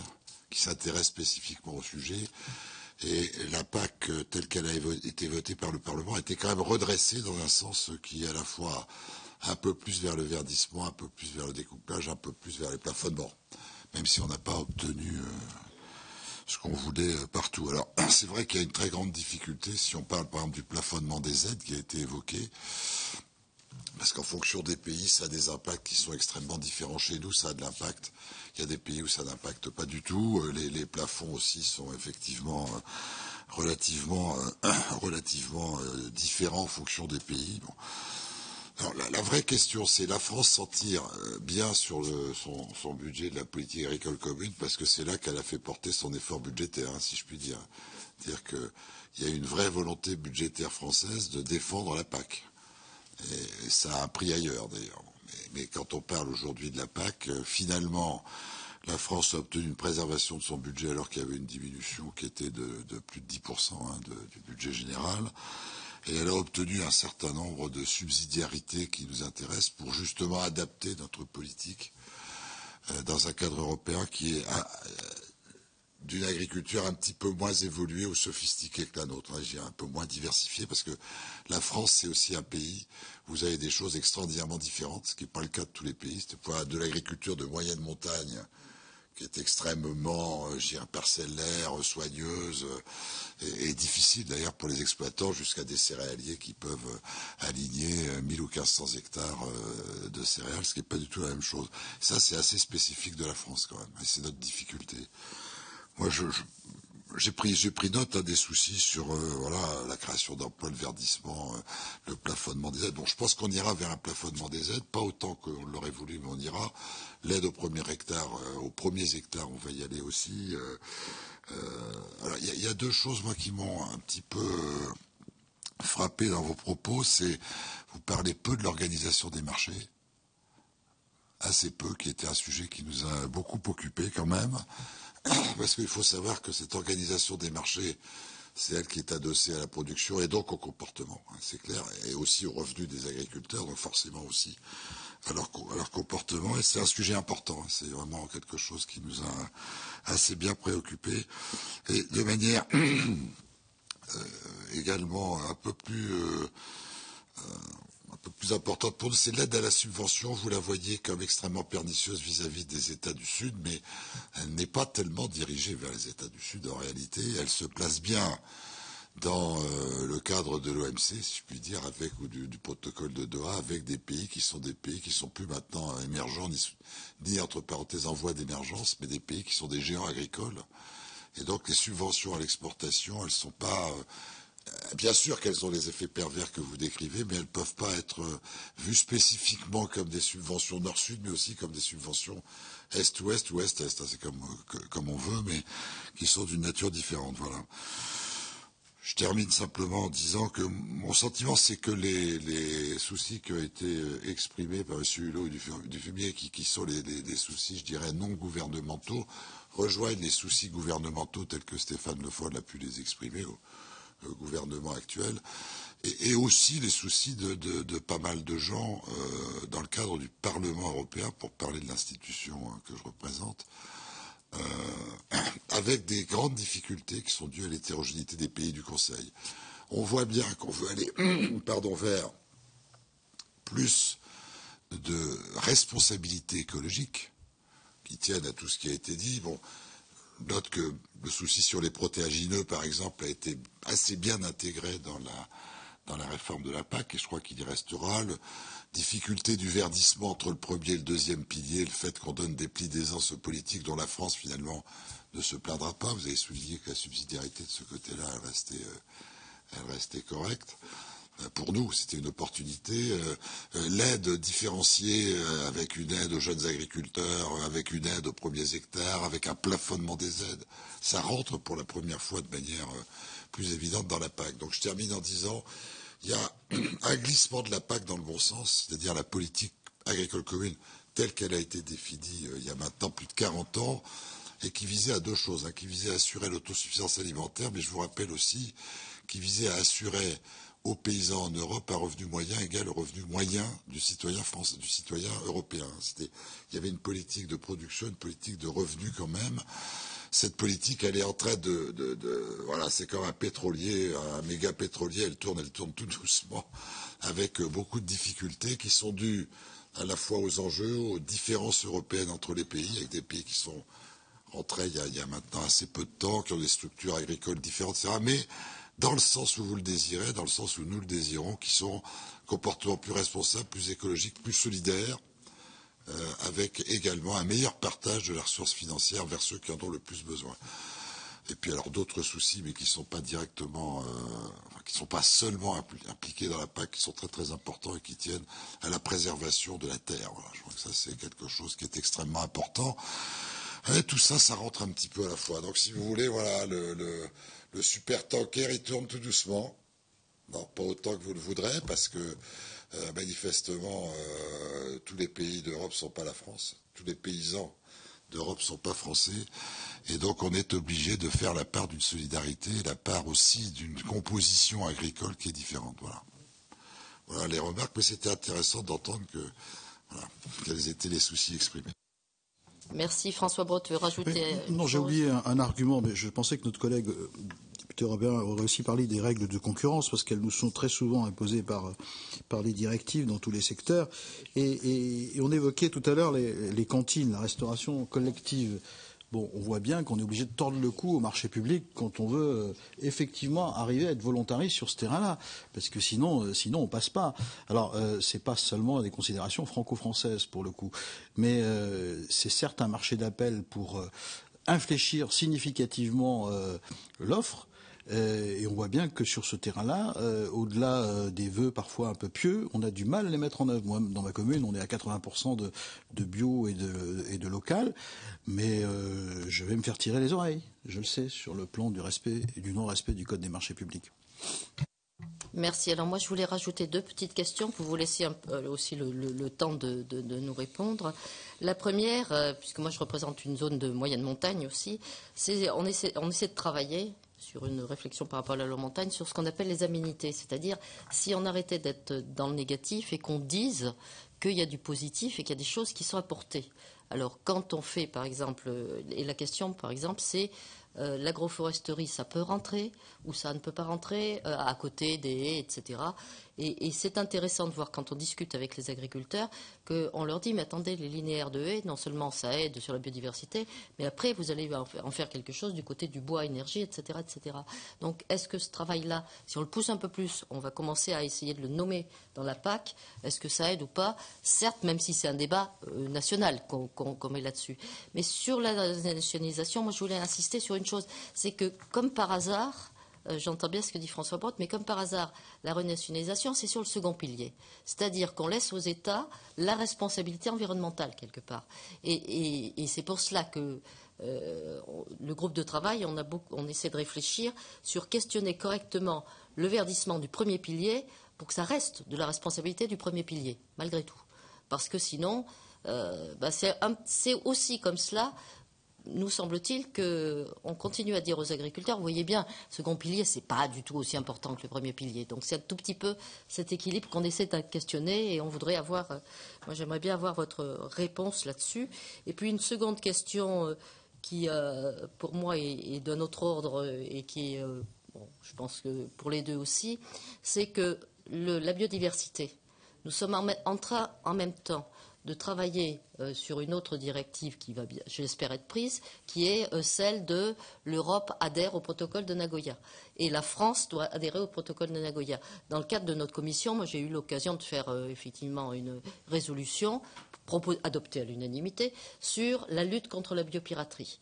S5: qui s'intéressent spécifiquement au sujet. Et la PAC, telle qu'elle a été votée par le Parlement, était quand même redressée dans un sens qui est à la fois un peu plus vers le verdissement, un peu plus vers le découpage, un peu plus vers les plafonnements, même si on n'a pas obtenu ce qu'on voulait partout. Alors, c'est vrai qu'il y a une très grande difficulté si on parle par exemple du plafonnement des aides qui a été évoqué, parce qu'en fonction des pays, ça a des impacts qui sont extrêmement différents. Chez nous, ça a de l'impact. Il y a des pays où ça n'impacte pas du tout. Les plafonds aussi sont effectivement relativement différents en fonction des pays. Bon. Alors, la vraie question, c'est la France s'en tire bien sur son budget de la politique agricole commune, parce que c'est là qu'elle a fait porter son effort budgétaire, si je puis dire. C'est-à-dire qu'il y a une vraie volonté budgétaire française de défendre la PAC. Et ça a un prix ailleurs, d'ailleurs. Mais quand on parle aujourd'hui de la PAC, finalement, la France a obtenu une préservation de son budget alors qu'il y avait une diminution qui était de plus de 10% du budget général. Et elle a obtenu un certain nombre de subsidiarités qui nous intéressent pour justement adapter notre politique dans un cadre européen qui est d'une agriculture un petit peu moins évoluée ou sophistiquée que la nôtre, je dirais un peu moins diversifiée, parce que la France, c'est aussi un pays où vous avez des choses extraordinairement différentes, ce qui n'est pas le cas de tous les pays. C'est de l'agriculture de moyenne montagne, qui est extrêmement, parcellaire, soigneuse, et difficile d'ailleurs pour les exploitants, jusqu'à des céréaliers qui peuvent aligner 1000 ou 1500 hectares de céréales, ce qui n'est pas du tout la même chose. Ça, c'est assez spécifique de la France quand même, et c'est notre difficulté. Moi, j'ai pris note des soucis sur la création d'emplois, le verdissement, le plafonnement des aides. Bon, je pense qu'on ira vers un plafonnement des aides, pas autant qu'on l'aurait voulu, mais on ira. L'aide au premier hectare, aux premiers hectares, on va y aller aussi. Alors, il y a deux choses, moi, qui m'ont un petit peu frappé dans vos propos. C'est, vous parlez peu de l'organisation des marchés, assez peu, qui était un sujet qui nous a beaucoup occupés quand même. Parce qu'il faut savoir que cette organisation des marchés, c'est elle qui est adossée à la production et donc au comportement, c'est clair, et aussi aux revenus des agriculteurs, donc forcément aussi à leur comportement. Et c'est un sujet important, c'est vraiment quelque chose qui nous a assez bien préoccupés. Et de manière également un peu plus importante pour nous, c'est l'aide à la subvention. Vous la voyez comme extrêmement pernicieuse vis-à-vis des États du Sud, mais elle n'est pas tellement dirigée vers les États du Sud en réalité. Elle se place bien dans le cadre de l'OMC, si je puis dire, ou du protocole de Doha, avec des pays qui sont plus maintenant émergents, ni entre parenthèses en voie d'émergence, mais des pays qui sont des géants agricoles. Et donc les subventions à l'exportation, elles sont pas... Bien sûr qu'elles ont les effets pervers que vous décrivez, mais elles ne peuvent pas être vues spécifiquement comme des subventions nord-sud, mais aussi comme des subventions est-ouest ou est-est. C'est comme on veut, mais qui sont d'une nature différente. Voilà. Je termine simplement en disant que mon sentiment, c'est que les soucis qui ont été exprimés par M. Hulot et Dufumier, qui sont des soucis, je dirais, non gouvernementaux, rejoignent les soucis gouvernementaux tels que Stéphane Le Foll a pu les exprimer au gouvernement actuel, et aussi les soucis de pas mal de gens dans le cadre du Parlement européen, pour parler de l'institution que je représente, avec des grandes difficultés qui sont dues à l'hétérogénéité des pays du Conseil. On voit bien qu'on veut aller vers plus de responsabilité écologique qui tiennent à tout ce qui a été dit. Bon, note que le souci sur les protéagineux, par exemple, a été assez bien intégré dans la réforme de la PAC, et je crois qu'il y restera. La difficulté du verdissement entre le premier et le deuxième pilier, le fait qu'on donne des plis d'aisance aux politiques dont la France, finalement, ne se plaindra pas. Vous avez souligné que la subsidiarité de ce côté-là, elle restait correcte. Pour nous, c'était une opportunité. L'aide différenciée avec une aide aux jeunes agriculteurs, avec une aide aux premiers hectares, avec un plafonnement des aides, ça rentre pour la première fois de manière plus évidente dans la PAC. Donc je termine en disant, il y a un glissement de la PAC dans le bon sens, c'est-à-dire la politique agricole commune telle qu'elle a été définie il y a maintenant plus de 40 ans, et qui visait à deux choses, qui visait à assurer l'autosuffisance alimentaire, mais je vous rappelle aussi qui visait à assurer aux paysans en Europe un revenu moyen égal au revenu moyen du citoyen français, du citoyen européen. Il y avait une politique de production, une politique de revenu quand même. Cette politique, elle est en train voilà, c'est comme un pétrolier, un méga pétrolier, elle tourne tout doucement, avec beaucoup de difficultés qui sont dues à la fois aux enjeux, aux différences européennes entre les pays, avec des pays qui sont rentrés il y a maintenant assez peu de temps, qui ont des structures agricoles différentes, etc. Mais dans le sens où vous le désirez, dans le sens où nous le désirons, qui sont comportements plus responsables, plus écologiques, plus solidaires, avec également un meilleur partage de la ressource financière vers ceux qui en ont le plus besoin. Et puis alors d'autres soucis, mais qui ne sont pas directement, qui ne sont pas seulement impliqués dans la PAC, qui sont très très importants et qui tiennent à la préservation de la terre. Voilà, je crois que ça c'est quelque chose qui est extrêmement important. Et tout ça, ça rentre un petit peu à la fois. Donc si vous voulez, voilà, le super tanker, il tourne tout doucement. Non, pas autant que vous le voudrez, parce que manifestement, tous les pays d'Europe ne sont pas la France. Tous les paysans d'Europe ne sont pas français. Et donc, on est obligé de faire la part d'une solidarité, la part aussi d'une composition agricole qui est différente. Voilà. Voilà les remarques, mais c'était intéressant d'entendre quels étaient les soucis exprimés.
S1: Merci. François Brault, tu veux rajouter
S4: Non, j'ai oublié un argument, mais je pensais que notre collègue député européen aurait aussi parlé des règles de concurrence, parce qu'elles nous sont très souvent imposées par les directives dans tous les secteurs. Et on évoquait tout à l'heure les cantines, la restauration collective. Bon, on voit bien qu'on est obligé de tordre le cou au marché public quand on veut effectivement arriver à être volontariste sur ce terrain-là, parce que sinon on passe pas. Alors c'est pas seulement des considérations franco-françaises pour le coup, mais c'est certes un marché d'appel pour infléchir significativement l'offre. Et on voit bien que sur ce terrain-là, au-delà des vœux parfois un peu pieux, on a du mal à les mettre en œuvre. Moi, dans ma commune, on est à 80% de bio et de local, mais je vais me faire tirer les oreilles, je le sais, sur le plan du respect et du non-respect du Code des marchés publics.
S1: Merci. Alors moi, je voulais rajouter 2 petites questions pour vous laisser aussi le temps de nous répondre. La première, puisque moi je représente une zone de moyenne montagne aussi, c'est on essaie de travailler sur une réflexion par rapport à la loi montagne, sur ce qu'on appelle les aménités. C'est-à-dire, si on arrêtait d'être dans le négatif et qu'on dise qu'il y a du positif et qu'il y a des choses qui sont apportées. Alors, quand on fait, par exemple, et la question, par exemple, c'est l'agroforesterie, ça peut rentrer ou ça ne peut pas rentrer à côté des haies, etc. Et c'est intéressant de voir quand on discute avec les agriculteurs qu'on leur dit, mais attendez, les linéaires de haies, non seulement ça aide sur la biodiversité, mais après vous allez en faire quelque chose du côté du bois, énergie, etc. etc. Donc est-ce que ce travail-là, si on le pousse un peu plus, on va commencer à essayer de le nommer dans la PAC, est-ce que ça aide ou pas? Certes, même si c'est un débat national qu'on met là-dessus. Mais sur la nationalisation, moi je voulais insister sur une chose, c'est que comme par hasard, j'entends bien ce que dit François Brault, mais comme par hasard, la renationalisation, c'est sur le second pilier. C'est-à-dire qu'on laisse aux États la responsabilité environnementale, quelque part. Et c'est pour cela que le groupe de travail, on essaie de réfléchir sur questionner correctement le verdissement du premier pilier pour que ça reste de la responsabilité du premier pilier, malgré tout. Parce que sinon, c'est aussi comme cela. Nous semble-t-il qu'on continue à dire aux agriculteurs, vous voyez bien, le second pilier, ce n'est pas du tout aussi important que le premier pilier. Donc c'est un tout petit peu cet équilibre qu'on essaie de questionner et on voudrait avoir, moi j'aimerais bien avoir votre réponse là-dessus. Et puis une seconde question qui, pour moi, est d'un autre ordre et qui est, je pense que pour les deux aussi, c'est que la biodiversité, nous sommes en train, en même temps, de travailler sur une autre directive qui va, j'espère, être prise, qui est celle de l'Europe adhère au protocole de Nagoya. Et la France doit adhérer au protocole de Nagoya. Dans le cadre de notre commission, moi j'ai eu l'occasion de faire effectivement une résolution adoptée à l'unanimité sur la lutte contre la biopiraterie.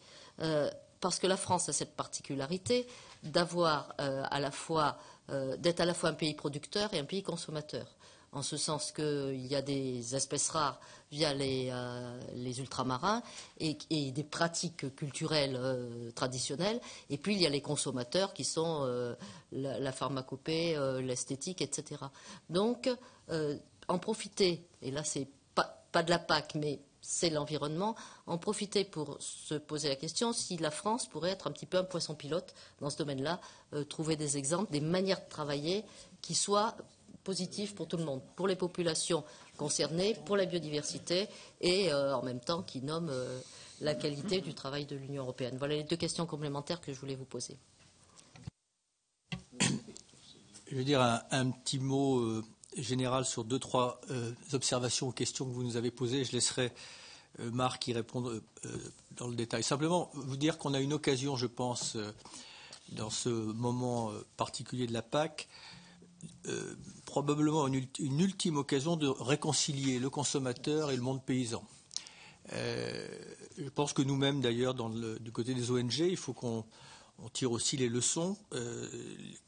S1: Parce que la France a cette particularité d'avoir d'être à la fois un pays producteur et un pays consommateur. En ce sens qu'il y a des espèces rares via les ultramarins et des pratiques culturelles traditionnelles. Et puis il y a les consommateurs qui sont la pharmacopée, l'esthétique, etc. Donc en profiter, et là c'est pas de la PAC, mais c'est l'environnement, en profiter pour se poser la question si la France pourrait être un petit peu un poisson pilote dans ce domaine-là, trouver des exemples, des manières de travailler qui soient positif pour tout le monde, pour les populations concernées, pour la biodiversité et en même temps qui nomme la qualité du travail de l'Union européenne. Voilà les 2 questions complémentaires que je voulais vous poser.
S2: Je vais dire un petit mot général sur 2-3 observations aux questions que vous nous avez posées. Je laisserai Marc y répondre dans le détail. Simplement vous dire qu'on a une occasion, je pense, dans ce moment particulier de la PAC, probablement une ultime occasion de réconcilier le consommateur et le monde paysan. Je pense que nous-mêmes, d'ailleurs, du côté des ONG, il faut qu'on tire aussi les leçons.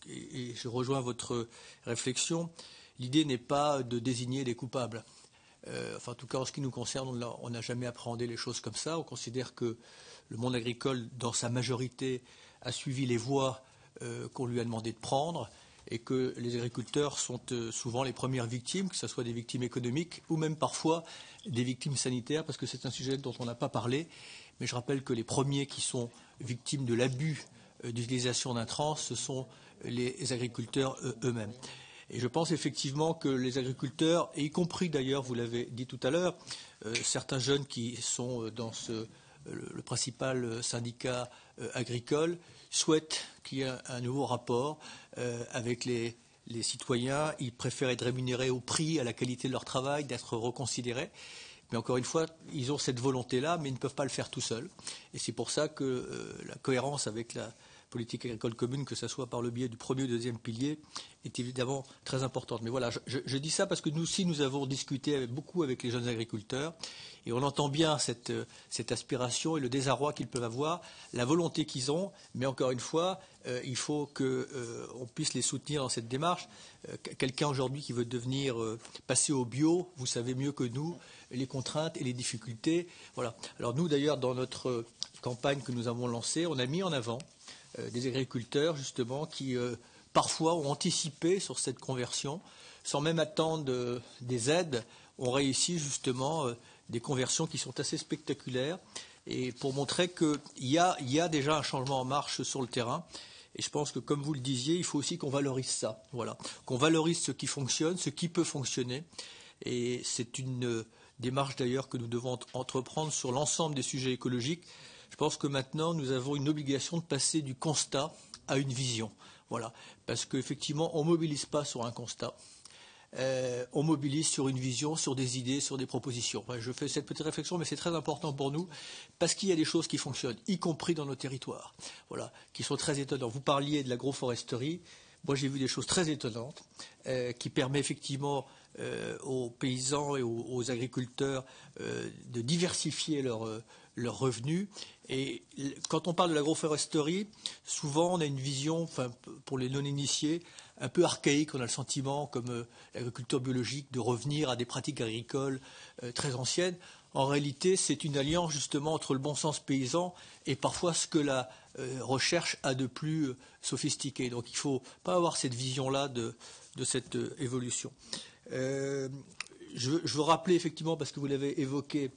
S2: Et je rejoins votre réflexion. L'idée n'est pas de désigner les coupables. En tout cas, en ce qui nous concerne, on n'a jamais appréhendé les choses comme ça. On considère que le monde agricole, dans sa majorité, a suivi les voies qu'on lui a demandé de prendre, et que les agriculteurs sont souvent les premières victimes, que ce soit des victimes économiques ou même parfois des victimes sanitaires, parce que c'est un sujet dont on n'a pas parlé. Mais je rappelle que les premiers qui sont victimes de l'abus d'utilisation d'intrants, ce sont les agriculteurs eux-mêmes. Et je pense effectivement que les agriculteurs, et y compris d'ailleurs, vous l'avez dit tout à l'heure, certains jeunes qui sont dans le principal syndicat agricole, souhaitent qu'il y ait un nouveau rapport avec les citoyens. Ils préfèrent être rémunérés au prix, à la qualité de leur travail, d'être reconsidérés. Mais encore une fois, ils ont cette volonté-là, mais ils ne peuvent pas le faire tout seuls. Et c'est pour ça que la cohérence avec la politique agricole commune, que ce soit par le biais du premier ou deuxième pilier, est évidemment très importante. Mais voilà, je dis ça parce que nous aussi, nous avons discuté beaucoup avec les jeunes agriculteurs et on entend bien cette aspiration et le désarroi qu'ils peuvent avoir, la volonté qu'ils ont, mais encore une fois, il faut qu'on puisse les soutenir dans cette démarche. Quelqu'un aujourd'hui qui veut passer au bio, vous savez mieux que nous les contraintes et les difficultés. Voilà. Alors nous, d'ailleurs, dans notre campagne que nous avons lancée, on a mis en avant des agriculteurs, justement, qui parfois ont anticipé sur cette conversion, sans même attendre des aides, ont réussi justement des conversions qui sont assez spectaculaires, et pour montrer qu'il y a déjà un changement en marche sur le terrain. Et je pense que, comme vous le disiez, il faut aussi qu'on valorise ça, voilà, qu'on valorise ce qui fonctionne, ce qui peut fonctionner. Et c'est une démarche d'ailleurs que nous devons entreprendre sur l'ensemble des sujets écologiques. Je pense que maintenant, nous avons une obligation de passer du constat à une vision. Voilà. Parce qu'effectivement, on ne mobilise pas sur un constat. On mobilise sur une vision, sur des idées, sur des propositions. Enfin, je fais cette petite réflexion, mais c'est très important pour nous, parce qu'il y a des choses qui fonctionnent, y compris dans nos territoires, voilà, qui sont très étonnantes. Vous parliez de l'agroforesterie. Moi, j'ai vu des choses très étonnantes qui permettent effectivement aux paysans et aux agriculteurs de diversifier leurs revenus. Et quand on parle de l'agroforesterie, souvent on a une vision, enfin, pour les non-initiés, un peu archaïque. On a le sentiment, comme l'agriculture biologique, de revenir à des pratiques agricoles très anciennes. En réalité, c'est une alliance justement entre le bon sens paysan et parfois ce que la recherche a de plus sophistiqué. Donc il ne faut pas avoir cette vision-là de cette évolution. Je veux rappeler effectivement, parce que vous l'avez évoqué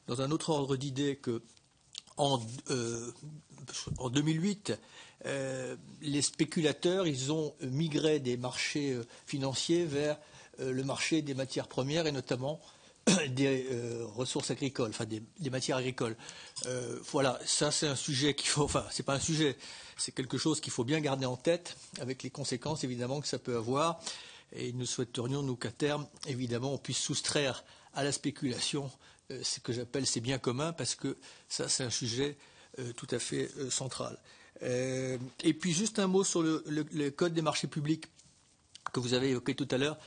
S2: dans un autre ordre d'idées, que en 2008, les spéculateurs, ils ont migré des marchés financiers vers le marché des matières premières et notamment des ressources agricoles, enfin des matières agricoles. Voilà, ça c'est un sujet qu'il faut, enfin c'est pas un sujet, c'est quelque chose qu'il faut bien garder en tête avec les conséquences évidemment que ça peut avoir. Et nous souhaiterions, nous, qu'à terme, évidemment, on puisse soustraire à la spéculation ce que j'appelle ces biens communs, parce que ça, c'est un sujet tout à fait central. Et puis, juste un mot sur le code des marchés publics que vous avez évoqué tout à l'heure,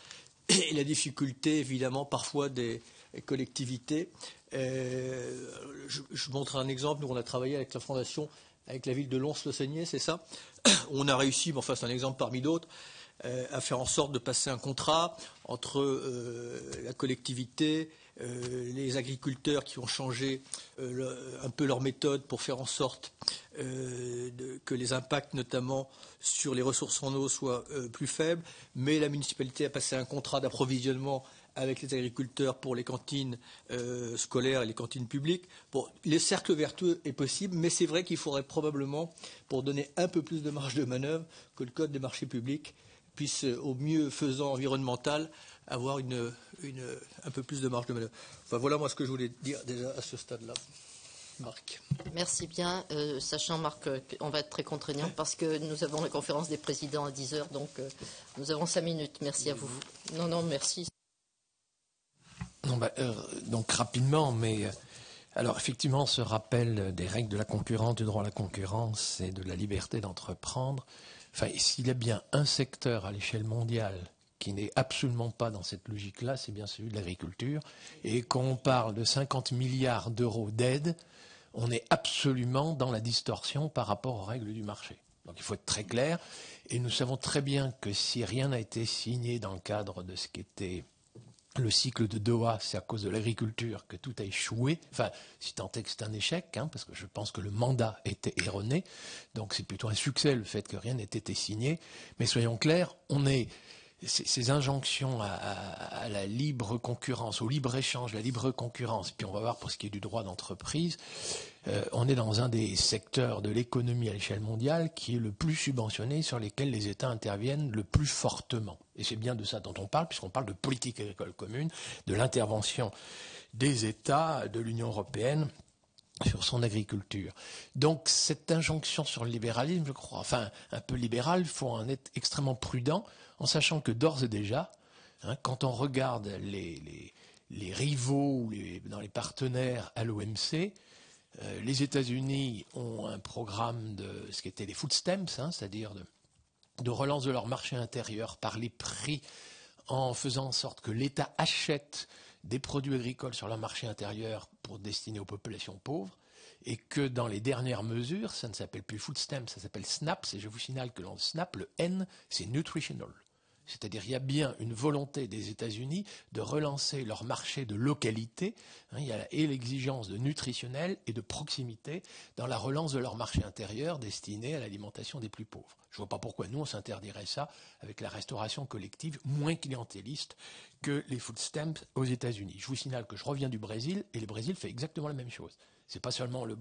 S2: et la difficulté, évidemment, parfois des collectivités. Je montre un exemple. Nous, on a travaillé avec la Fondation, avec la ville de Lons-le-Saunier, c'est ça. On a réussi, mais enfin, c'est un exemple parmi d'autres, à faire en sorte de passer un contrat entre la collectivité, les agriculteurs qui ont changé un peu leur méthode pour faire en sorte que les impacts, notamment sur les ressources en eau, soient plus faibles. Mais la municipalité a passé un contrat d'approvisionnement avec les agriculteurs pour les cantines scolaires et les cantines publiques. Bon, le cercle vertueux est possible, mais c'est vrai qu'il faudrait probablement, pour donner un peu plus de marge de manœuvre, que le code des marchés publics puisse, au mieux faisant environnemental, avoir un peu plus de marge de manœuvre. Enfin, voilà moi ce que je voulais dire déjà à ce stade-là. Marc.
S1: Merci bien, sachant Marc qu'on va être très contraignant parce que nous avons la conférence des présidents à 10h, donc nous avons 5 minutes. Merci à vous. Non, merci.
S3: Non, donc rapidement, mais alors effectivement, ce rappel des règles de la concurrence, du droit à la concurrence et de la liberté d'entreprendre, enfin, s'il y a bien un secteur à l'échelle mondiale qui n'est absolument pas dans cette logique-là, c'est bien celui de l'agriculture. Et quand on parle de 50 milliards d'euros d'aide, on est absolument dans la distorsion par rapport aux règles du marché. Donc il faut être très clair. Et nous savons très bien que si rien n'a été signé dans le cadre de ce qui était le cycle de Doha, c'est à cause de l'agriculture que tout a échoué. Enfin, si tant est que c'est un échec, parce que je pense que le mandat était erroné. Donc c'est plutôt un succès le fait que rien n'ait été signé. Mais soyons clairs, on est ces injonctions à la libre concurrence, au libre-échange, la libre concurrence, puis on va voir pour ce qui est du droit d'entreprise, on est dans un des secteurs de l'économie à l'échelle mondiale qui est le plus subventionné, sur lesquels les États interviennent le plus fortement. Et c'est bien de ça dont on parle, puisqu'on parle de politique agricole commune, de l'intervention des États, de l'Union européenne, sur son agriculture. Donc cette injonction sur le libéralisme, je crois, enfin un peu libéral, il faut en être extrêmement prudent, en sachant que d'ores et déjà, quand on regarde les rivaux dans les partenaires à l'OMC, les États-Unis ont un programme de ce qui était les food stamps, c'est-à-dire de relance de leur marché intérieur par les prix, en faisant en sorte que l'État achète des produits agricoles sur leur marché intérieur pour destiner aux populations pauvres, et que dans les dernières mesures, ça ne s'appelle plus food stamp, ça s'appelle SNAP, et je vous signale que dans le SNAP, le N, c'est nutritional. C'est-à-dire qu'il y a bien une volonté des États-Unis de relancer leur marché de localité, il y a et l'exigence de nutritionnel et de proximité dans la relance de leur marché intérieur destiné à l'alimentation des plus pauvres. Je ne vois pas pourquoi nous, on s'interdirait ça avec la restauration collective moins clientéliste que les food stamps aux États-Unis. Je vous signale que je reviens du Brésil, et le Brésil fait exactement la même chose. Ce n'est pas seulement le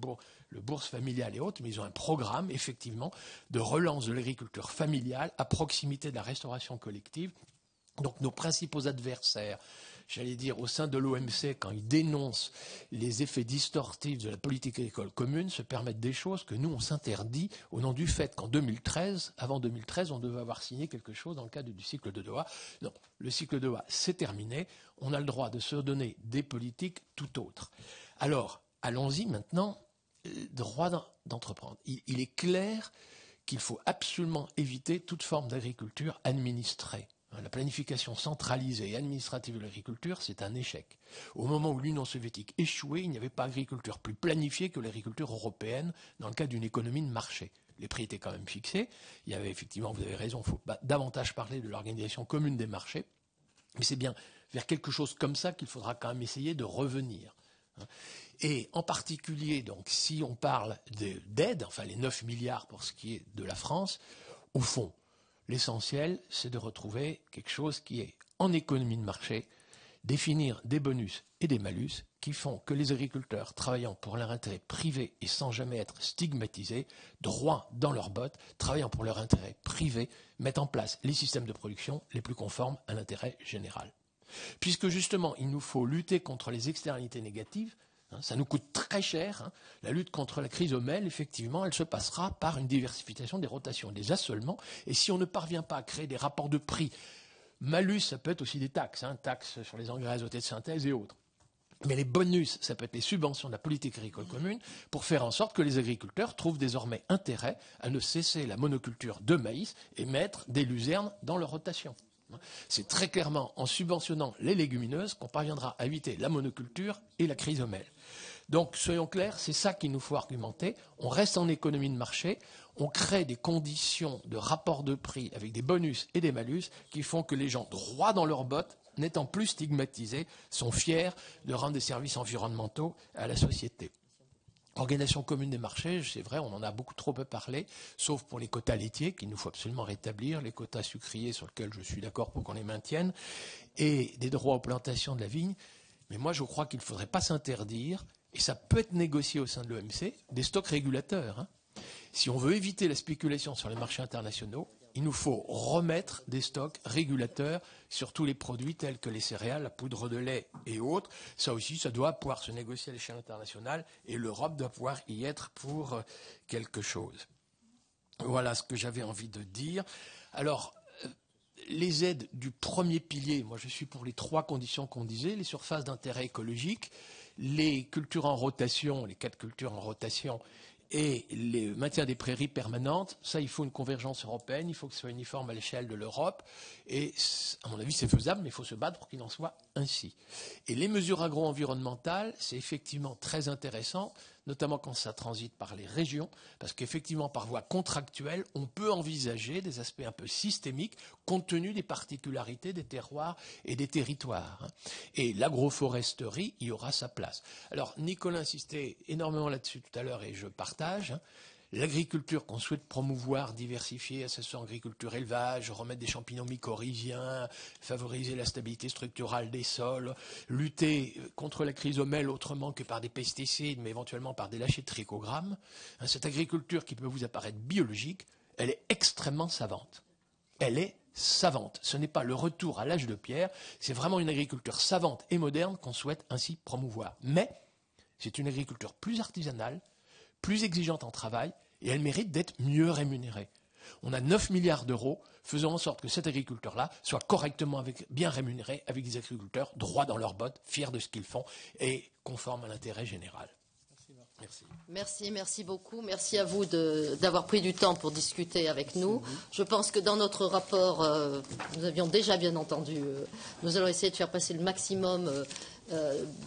S3: bourse familiale et autres, mais ils ont un programme, effectivement, de relance de l'agriculture familiale à proximité de la restauration collective. Donc nos principaux adversaires, j'allais dire, au sein de l'OMC, quand ils dénoncent les effets distortifs de la politique agricole commune, se permettent des choses que nous, on s'interdit au nom du fait qu'en 2013, avant 2013, on devait avoir signé quelque chose dans le cadre du cycle de Doha. Non, le cycle de Doha, c'est terminé. On a le droit de se donner des politiques tout autres. Alors, allons-y maintenant, droit d'entreprendre. Il est clair qu'il faut absolument éviter toute forme d'agriculture administrée. La planification centralisée et administrative de l'agriculture, c'est un échec. Au moment où l'Union soviétique échouait, il n'y avait pas d'agriculture plus planifiée que l'agriculture européenne dans le cadre d'une économie de marché. Les prix étaient quand même fixés. Il y avait effectivement, vous avez raison, il faut davantage parler de l'organisation commune des marchés. Mais c'est bien vers quelque chose comme ça qu'il faudra quand même essayer de revenir. Et en particulier, donc, si on parle d'aide, enfin les 9 milliards pour ce qui est de la France, au fond, l'essentiel, c'est de retrouver quelque chose qui est, en économie de marché, définir des bonus et des malus qui font que les agriculteurs travaillant pour leur intérêt privé et sans jamais être stigmatisés, droits dans leurs bottes, travaillant pour leur intérêt privé, mettent en place les systèmes de production les plus conformes à l'intérêt général. Puisque justement, il nous faut lutter contre les externalités négatives, ça nous coûte très cher. La lutte contre la crise au mel, effectivement, elle se passera par une diversification des rotations, des assolements. Et si on ne parvient pas à créer des rapports de prix, malus, ça peut être aussi des taxes, taxes sur les engrais azotés de synthèse et autres. Mais les bonus, ça peut être les subventions de la politique agricole commune pour faire en sorte que les agriculteurs trouvent désormais intérêt à ne cesser la monoculture de maïs et mettre des luzernes dans leur rotation. C'est très clairement en subventionnant les légumineuses qu'on parviendra à éviter la monoculture et la crise au mel. Donc, soyons clairs, c'est ça qu'il nous faut argumenter. On reste en économie de marché, on crée des conditions de rapport de prix avec des bonus et des malus qui font que les gens droits dans leurs bottes, n'étant plus stigmatisés, sont fiers de rendre des services environnementaux à la société. Organisation commune des marchés, c'est vrai, on en a beaucoup trop peu parlé, sauf pour les quotas laitiers qu'il nous faut absolument rétablir, les quotas sucriers sur lesquels je suis d'accord pour qu'on les maintienne, et des droits aux plantations de la vigne. Mais moi, je crois qu'il ne faudrait pas s'interdire, et ça peut être négocié au sein de l'OMC, des stocks régulateurs. Si on veut éviter la spéculation sur les marchés internationaux, il nous faut remettre des stocks régulateurs sur tous les produits tels que les céréales, la poudre de lait et autres. Ça aussi, ça doit pouvoir se négocier à l'échelle internationale et l'Europe doit pouvoir y être pour quelque chose. Voilà ce que j'avais envie de dire. Alors, les aides du premier pilier, moi je suis pour les 3 conditions qu'on disait, les surfaces d'intérêt écologique, les cultures en rotation, les 4 cultures en rotation, et le maintien des prairies permanentes, ça, il faut une convergence européenne, il faut que ce soit uniforme à l'échelle de l'Europe. Et, à mon avis, c'est faisable, mais il faut se battre pour qu'il en soit ainsi. Et les mesures agro-environnementales, c'est effectivement très intéressant, notamment quand ça transite par les régions, parce qu'effectivement, par voie contractuelle, on peut envisager des aspects un peu systémiques, compte tenu des particularités des terroirs et des territoires. Et l'agroforesterie y aura sa place. Alors, Nicolas insistait énormément là-dessus tout à l'heure, et je partage. L'agriculture qu'on souhaite promouvoir, diversifier, associer agriculture, élevage, remettre des champignons mycorhiziens, favoriser la stabilité structurale des sols, lutter contre la chrysomèle autrement que par des pesticides, mais éventuellement par des lâchers de trichogrammes. Cette agriculture qui peut vous apparaître biologique, elle est extrêmement savante. Elle est savante. Ce n'est pas le retour à l'âge de pierre, c'est vraiment une agriculture savante et moderne qu'on souhaite ainsi promouvoir. Mais c'est une agriculture plus artisanale, plus exigeante en travail, et elle mérite d'être mieux rémunérée. On a 9 milliards d'euros, faisons en sorte que cette agriculture-là soit correctement bien rémunérée, avec des agriculteurs droits dans leurs bottes, fiers de ce qu'ils font et conformes à l'intérêt général. Merci.
S1: Merci beaucoup. Merci à vous d'avoir pris du temps pour discuter avec nous. Je pense que dans notre rapport, nous avions déjà bien entendu, nous allons essayer de faire passer le maximum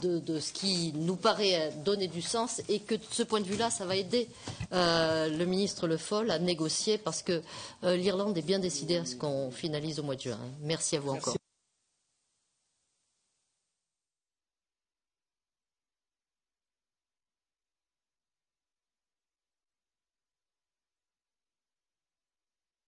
S1: de ce qui nous paraît donner du sens, et que de ce point de vue-là, ça va aider le ministre Le Foll à négocier, parce que l'Irlande est bien décidée à ce qu'on finalise au mois de juin. Merci à vous encore.